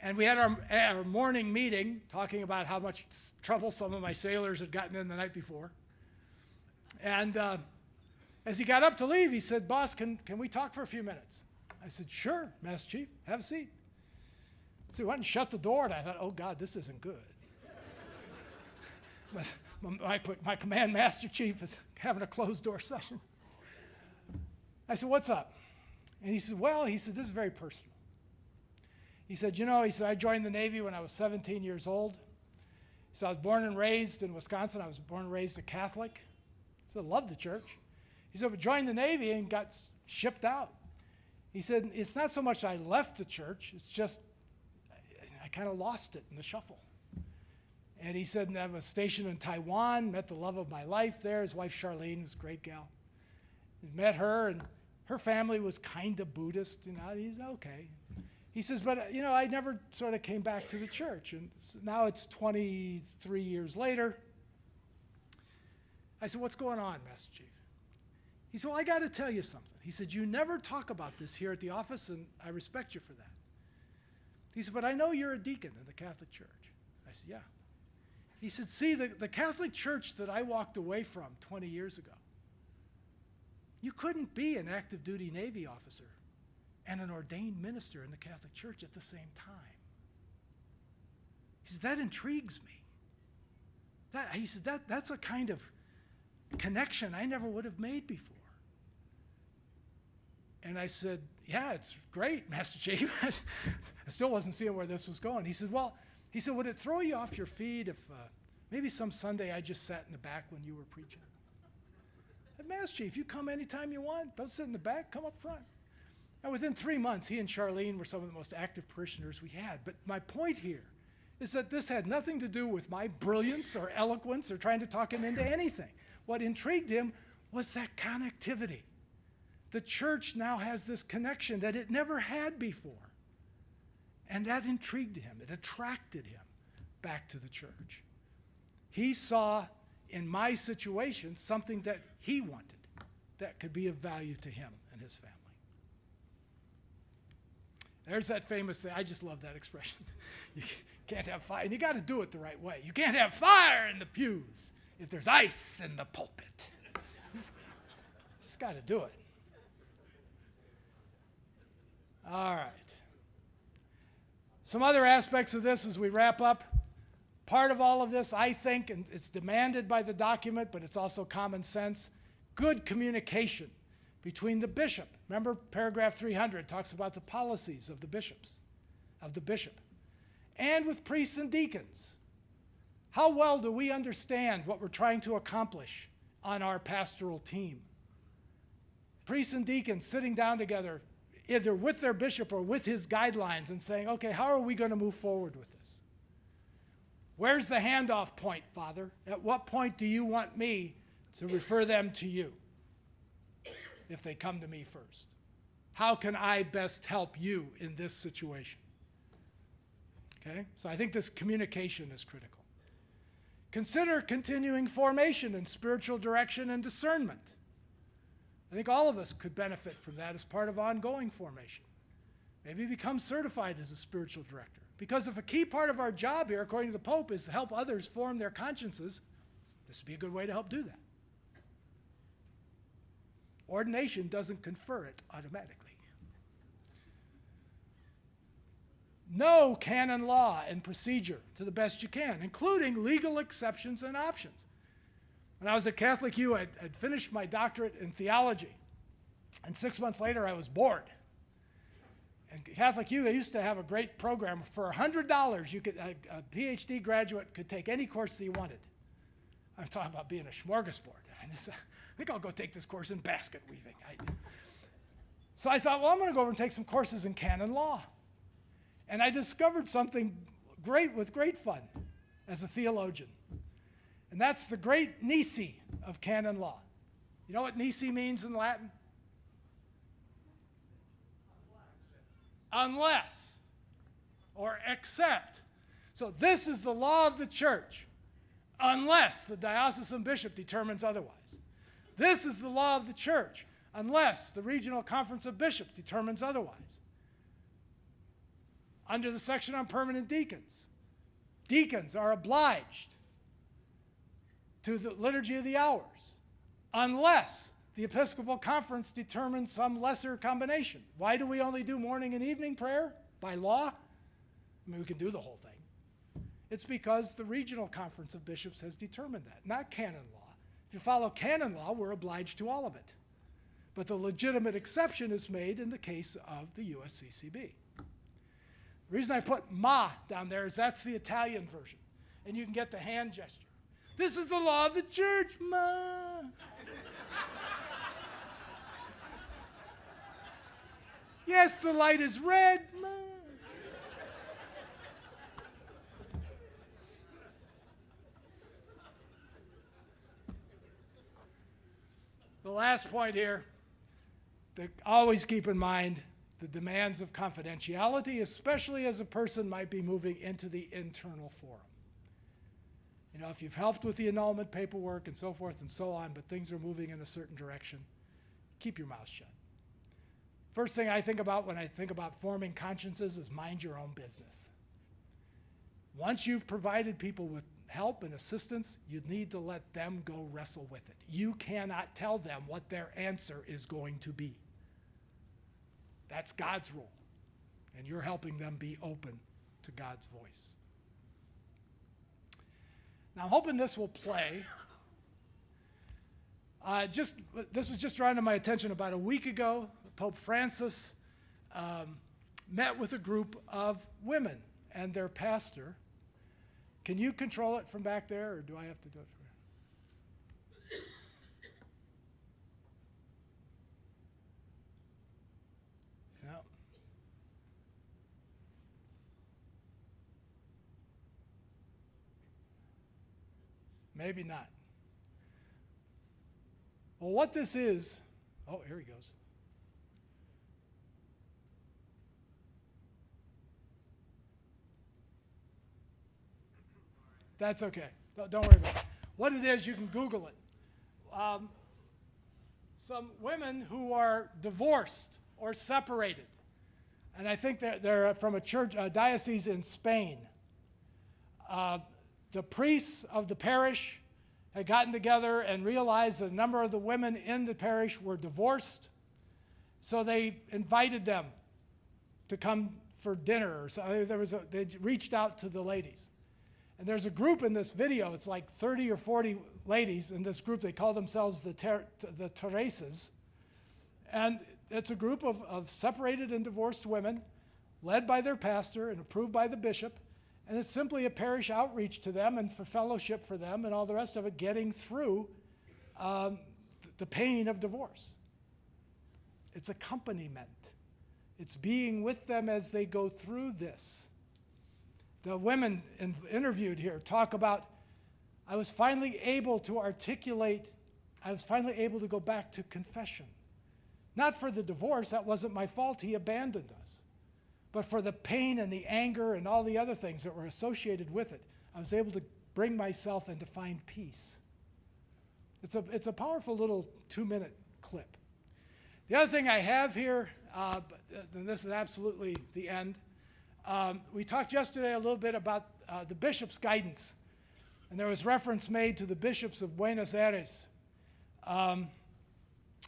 And we had our morning meeting talking about how much trouble some of my sailors had gotten in the night before. And as he got up to leave, he said, "Boss, can we talk for a few minutes?" I said, "Sure, Master Chief, have a seat." So he went and shut the door, and I thought, oh, God, this isn't good. My command master chief is having a closed-door session. I said, "What's up?" And he said, this is very personal. He said, I joined the Navy when I was 17 years old. So I was born and raised in Wisconsin. I was born and raised a Catholic. He said, I loved the church. He said, but joined the Navy and got shipped out. He said, it's not so much I left the church, it's just I kind of lost it in the shuffle. And he said, I was stationed in Taiwan, met the love of my life there. His wife, Charlene, was a great gal. He met her, and her family was kind of Buddhist. He's okay. He says, but, I never sort of came back to the church. And now it's 23 years later. I said, what's going on, Master Chief? He said, well, I got to tell you something. He said, you never talk about this here at the office, and I respect you for that. He said, but I know you're a deacon in the Catholic Church. I said, yeah. He said, see, the Catholic Church that I walked away from 20 years ago, you couldn't be an active duty Navy officer and an ordained minister in the Catholic Church at the same time. He said, that intrigues me. He said, that's a kind of connection I never would have made before. And I said, yeah, it's great, Master Chief. I still wasn't seeing where this was going. He said, would it throw you off your feet if maybe some Sunday I just sat in the back when you were preaching? I said, Master Chief, you come anytime you want. Don't sit in the back, come up front. And within 3 months, he and Charlene were some of the most active parishioners we had. But my point here is that this had nothing to do with my brilliance or eloquence or trying to talk him into anything. What intrigued him was that connectivity. The church now has this connection that it never had before. And that intrigued him. It attracted him back to the church. He saw in my situation something that he wanted that could be of value to him and his family. There's that famous thing. I just love that expression. You can't have fire, and you got to do it the right way. You can't have fire in the pews if there's ice in the pulpit. Just got to do it. All right. Some other aspects of this as we wrap up. Part of all of this, I think, and it's demanded by the document, but it's also common sense, good communication between the bishop. Remember, paragraph 300 talks about the policies of the bishops, and with priests and deacons. How well do we understand what we're trying to accomplish on our pastoral team? Priests and deacons sitting down together, either with their bishop or with his guidelines, and saying, okay, how are we going to move forward with this? Where's the handoff point, Father? At what point do you want me to refer them to you if they come to me first? How can I best help you in this situation? Okay, so I think this communication is critical. Consider continuing formation in spiritual direction and discernment. I think all of us could benefit from that as part of ongoing formation. Maybe become certified as a spiritual director. Because if a key part of our job here, according to the Pope, is to help others form their consciences, this would be a good way to help do that. Ordination doesn't confer it automatically. Know canon law and procedure to the best you can, including legal exceptions and options. When I was at Catholic U, I'd finished my doctorate in theology. And 6 months later, I was bored. And Catholic U, they used to have a great program. For $100, you could, a PhD graduate could take any course that he wanted. I'm talking about being a smorgasbord. I think I'll go take this course in basket weaving. So I thought, well, I'm going to go over and take some courses in canon law. And I discovered something great with great fun. as a theologian. And that's the great NDICE of canon law. You know what NDICE means in Latin? Unless, or except. So this is the law of the church, unless the diocesan bishop determines otherwise. This is the law of the church, unless the regional conference of bishops determines otherwise. Under the section on permanent deacons, deacons are obliged to the liturgy of the hours, unless the Episcopal Conference determines some lesser combination. Why do we only do morning and evening prayer? By law? I mean, we can do the whole thing. It's because the Regional Conference of Bishops has determined that, not canon law. If you follow canon law, we're obliged to all of it. But the legitimate exception is made in the case of the USCCB. The reason I put ma down there is that's the Italian version. And you can get the hand gesture. This is the law of the church, ma. Yes, the light is red, ma. The last point here, to always keep in mind the demands of confidentiality, especially as a person might be moving into the internal forum. You know, if you've helped with the annulment paperwork and so forth and so on, but things are moving in a certain direction, keep your mouth shut. First thing I think about when I think about forming consciences is mind your own business. Once you've provided people with help and assistance, you need to let them go wrestle with it. You cannot tell them what their answer is going to be. That's God's role, and you're helping them be open to God's voice. Now, I'm hoping this will play. This was just drawn to my attention about a week ago. Pope Francis met with a group of women and their pastor. Can you control it from back there, or do I have to do it for you? Yeah. Maybe not. Well, what this is, oh, here he goes. That's okay. Don't worry about it. What it is, you can Google it. Some women who are divorced or separated, and I think they're from a church, a diocese in Spain. The priests of the parish had gotten together and realized that a number of the women in the parish were divorced, so they invited them to come for dinner. Or so they reached out to the ladies. And there's a group in this video, it's like 30 or 40 ladies in this group. They call themselves the Teresas. And it's a group of separated and divorced women led by their pastor and approved by the bishop. And it's simply a parish outreach to them and for fellowship for them and all the rest of it, getting through the pain of divorce. It's accompaniment. It's being with them as they go through this. The women interviewed here talk about, I was finally able to go back to confession. Not for the divorce, that wasn't my fault, he abandoned us. But for the pain and the anger and all the other things that were associated with it, I was able to bring myself and to find peace. It's a powerful little 2-minute clip. The other thing I have here, and this is absolutely the end, we talked yesterday a little bit about the bishop's guidance, and there was reference made to the bishops of Buenos Aires. I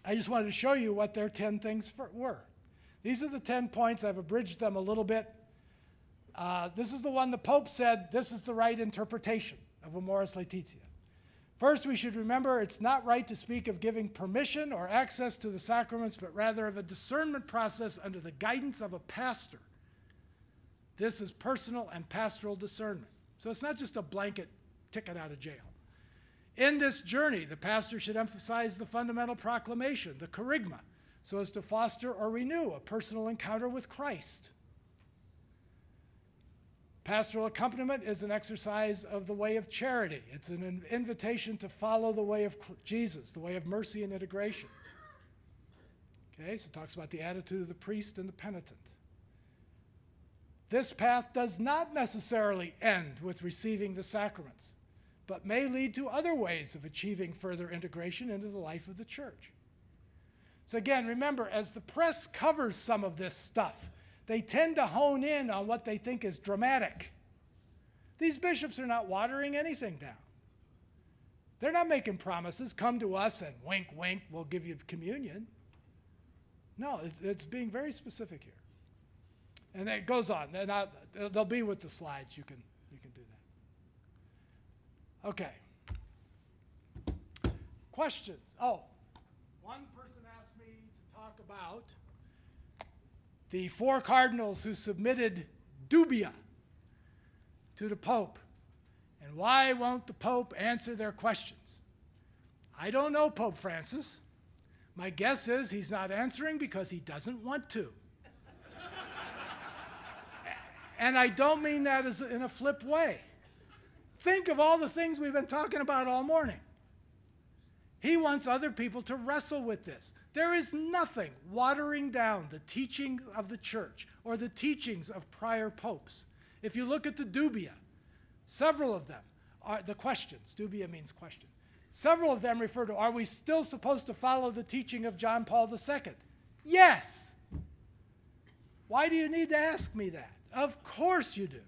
just wanted to show you what their 10 things were. These are the 10 points. I've abridged them a little bit. This is the one the Pope said, this is the right interpretation of Amoris Laetitia. First, we should remember it's not right to speak of giving permission or access to the sacraments, but rather of a discernment process under the guidance of a pastor. This is personal and pastoral discernment. So it's not just a blanket ticket out of jail. In this journey, the pastor should emphasize the fundamental proclamation, the kerygma, so as to foster or renew a personal encounter with Christ. Pastoral accompaniment is an exercise of the way of charity. It's an invitation to follow the way of Jesus, the way of mercy and integration. Okay, so it talks about the attitude of the priest and the penitent. This path does not necessarily end with receiving the sacraments, but may lead to other ways of achieving further integration into the life of the church. So again, remember, as the press covers some of this stuff, they tend to hone in on what they think is dramatic. These bishops are not watering anything down. They're not making promises, come to us and wink, wink, we'll give you communion. No, it's being very specific here. And it goes on. They'll be with the slides. You can do that. Okay. Questions? Oh, one person asked me to talk about the 4 cardinals who submitted dubia to the Pope. And why won't the Pope answer their questions? I don't know Pope Francis. My guess is he's not answering because he doesn't want to. And I don't mean that as in a flip way. Think of all the things we've been talking about all morning. He wants other people to wrestle with this. There is nothing watering down the teaching of the church or the teachings of prior popes. If you look at the dubia, several of them are the questions. Dubia means question. Several of them refer to, are we still supposed to follow the teaching of John Paul II? Yes. Why do you need to ask me that? Of course you do.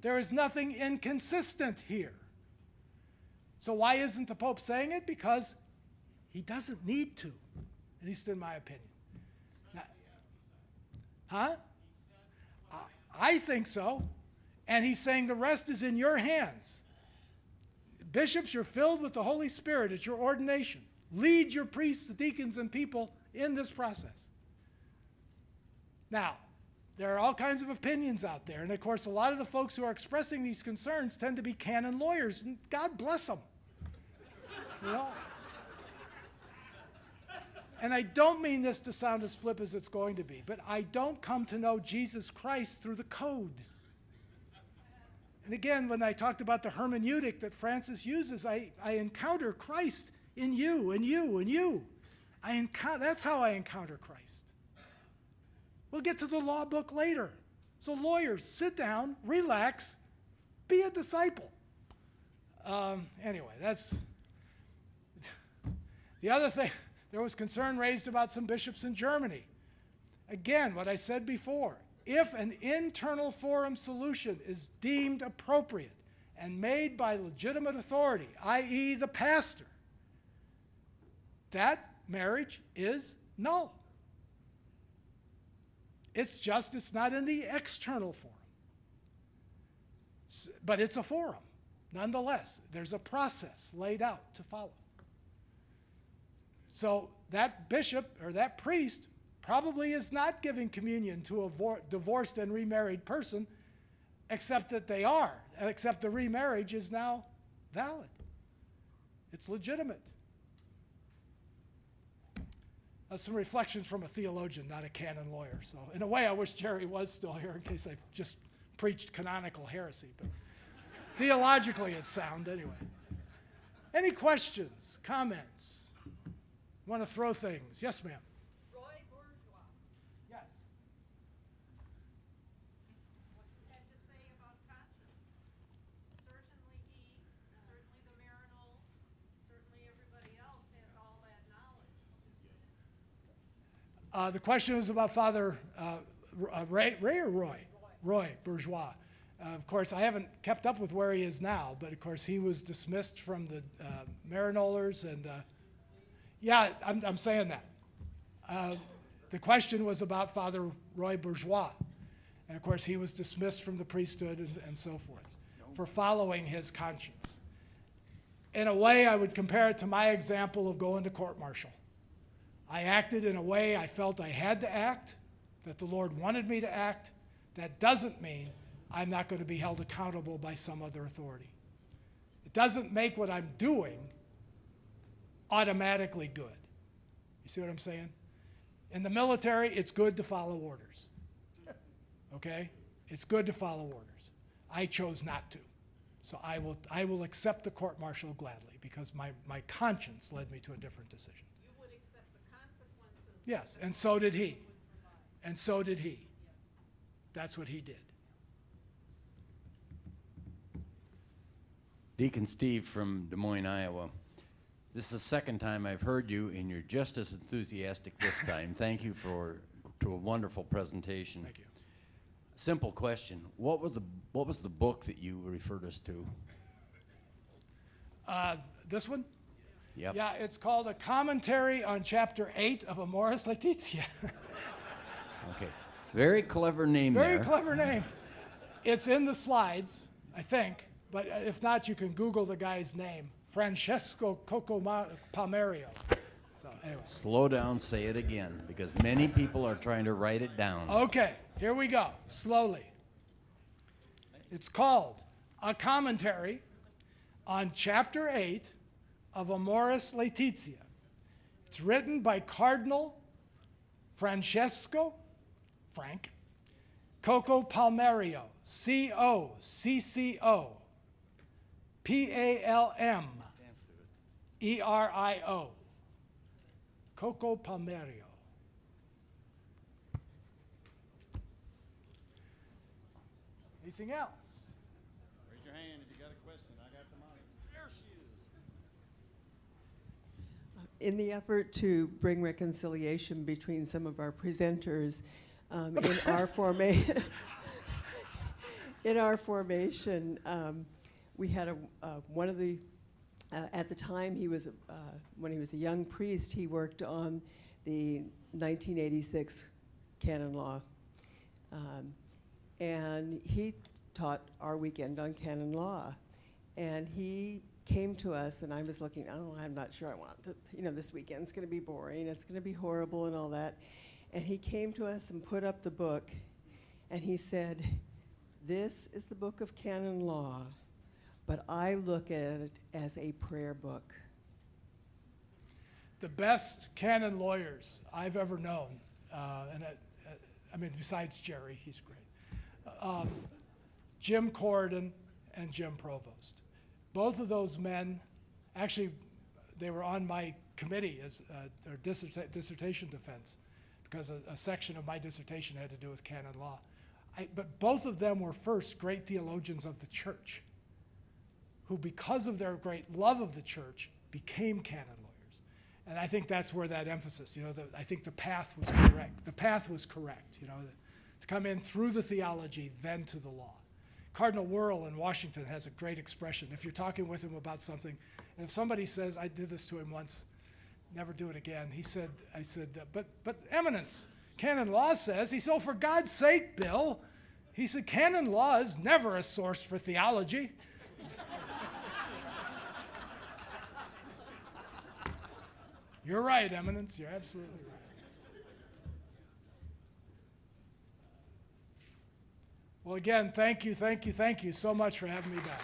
There is nothing inconsistent here. So why isn't the Pope saying it? Because he doesn't need to, at least in my opinion. Now, I think so. And he's saying the rest is in your hands. Bishops, you're filled with the Holy Spirit at your ordination. Lead your priests, the deacons, and people in this process. Now, there are all kinds of opinions out there. And of course, a lot of the folks who are expressing these concerns tend to be canon lawyers. And God bless them. You know? And I don't mean this to sound as flip as it's going to be, but I don't come to know Jesus Christ through the code. And again, when I talked about the hermeneutic that Francis uses, I encounter Christ in you, and you, and you. That's how I encounter Christ. We'll get to the law book later. So lawyers, sit down, relax, be a disciple. Anyway, that's the other thing. There was concern raised about some bishops in Germany. Again, what I said before, if an internal forum solution is deemed appropriate and made by legitimate authority, i.e. the pastor, that marriage is null. It's not in the external forum. But it's a forum, nonetheless. There's a process laid out to follow. So that bishop or that priest probably is not giving communion to a divorced and remarried person, except that they are, except the remarriage is now valid. It's legitimate. Some reflections from a theologian, not a canon lawyer. So in a way, I wish Jerry was still here in case I just preached canonical heresy. But theologically, it's sound anyway. Any questions, comments? Want to throw things? Yes, ma'am. Roy Bourgeois. Yes. What you had to say about conscience. Certainly certainly the Marinol, certainly everybody else has all that knowledge. The question was about Father Ray or Roy? Roy Bourgeois. Of course, I haven't kept up with where he is now, but of course he was dismissed from the Marinolers and yeah, I'm saying that. The question was about Father Roy Bourgeois. And of course, he was dismissed from the priesthood and so forth for following his conscience. In a way, I would compare it to my example of going to court-martial. I acted in a way I felt I had to act, that the Lord wanted me to act. That doesn't mean I'm not going to be held accountable by some other authority. It doesn't make what I'm doing automatically good. You see what I'm saying? In the military, it's good to follow orders. Okay? It's good to follow orders. I chose not to. So I will accept the court-martial gladly because my conscience led me to a different decision. You would accept the consequences. Yes, and so did he. And so did he. That's what he did. Deacon Steve from Des Moines, Iowa. This is the second time I've heard you, and you're just as enthusiastic this time. Thank you to a wonderful presentation. Thank you. Simple question: what was the book that you referred us to? This one? Yep. Yeah, it's called A Commentary on Chapter 8 of Amoris Laetitia. Okay. Very clever name there. Very clever name. It's in the slides, I think, but if not, you can Google the guy's name, Francesco Palmerio. So anyway. Slow down, say it again, because many people are trying to write it down. Okay, here we go, slowly. It's called A Commentary on Chapter 8 of Amoris Laetitia. It's written by Cardinal Frank Coco Palmerio, C-O-C-C-O, P-A-L-M-E-R-I-O, Coco Palmerio. Anything else? Raise your hand if you got a question. I got the mic. There she is. In the effort to bring reconciliation between some of our presenters, in our formation, we had one of the, at the time he was, when he was a young priest, he worked on the 1986 canon law. And he taught our weekend on canon law. And he came to us, and I was looking, oh, I'm not sure I want, this weekend's gonna be boring, it's gonna be horrible and all that. And he came to us and put up the book, and he said, this is the book of canon law, but I look at it as a prayer book. The best canon lawyers I've ever known, besides Jerry, he's great, Jim Corridon and Jim Provost. Both of those men, actually, they were on my committee as their dissertation defense, because a section of my dissertation had to do with canon law. But both of them were first great theologians of the church, who, because of their great love of the church, became canon lawyers. And I think that's where that emphasis, I think the path was correct. The path was correct, to come in through the theology, then to the law. Cardinal Wuerl in Washington has a great expression. If you're talking with him about something, and if somebody says, I did this to him once, never do it again. I said, but Eminence, canon law says, he said, oh, for God's sake, Bill, he said, canon law is never a source for theology. You're right, Eminence, you're absolutely right. Well, again, thank you so much for having me back.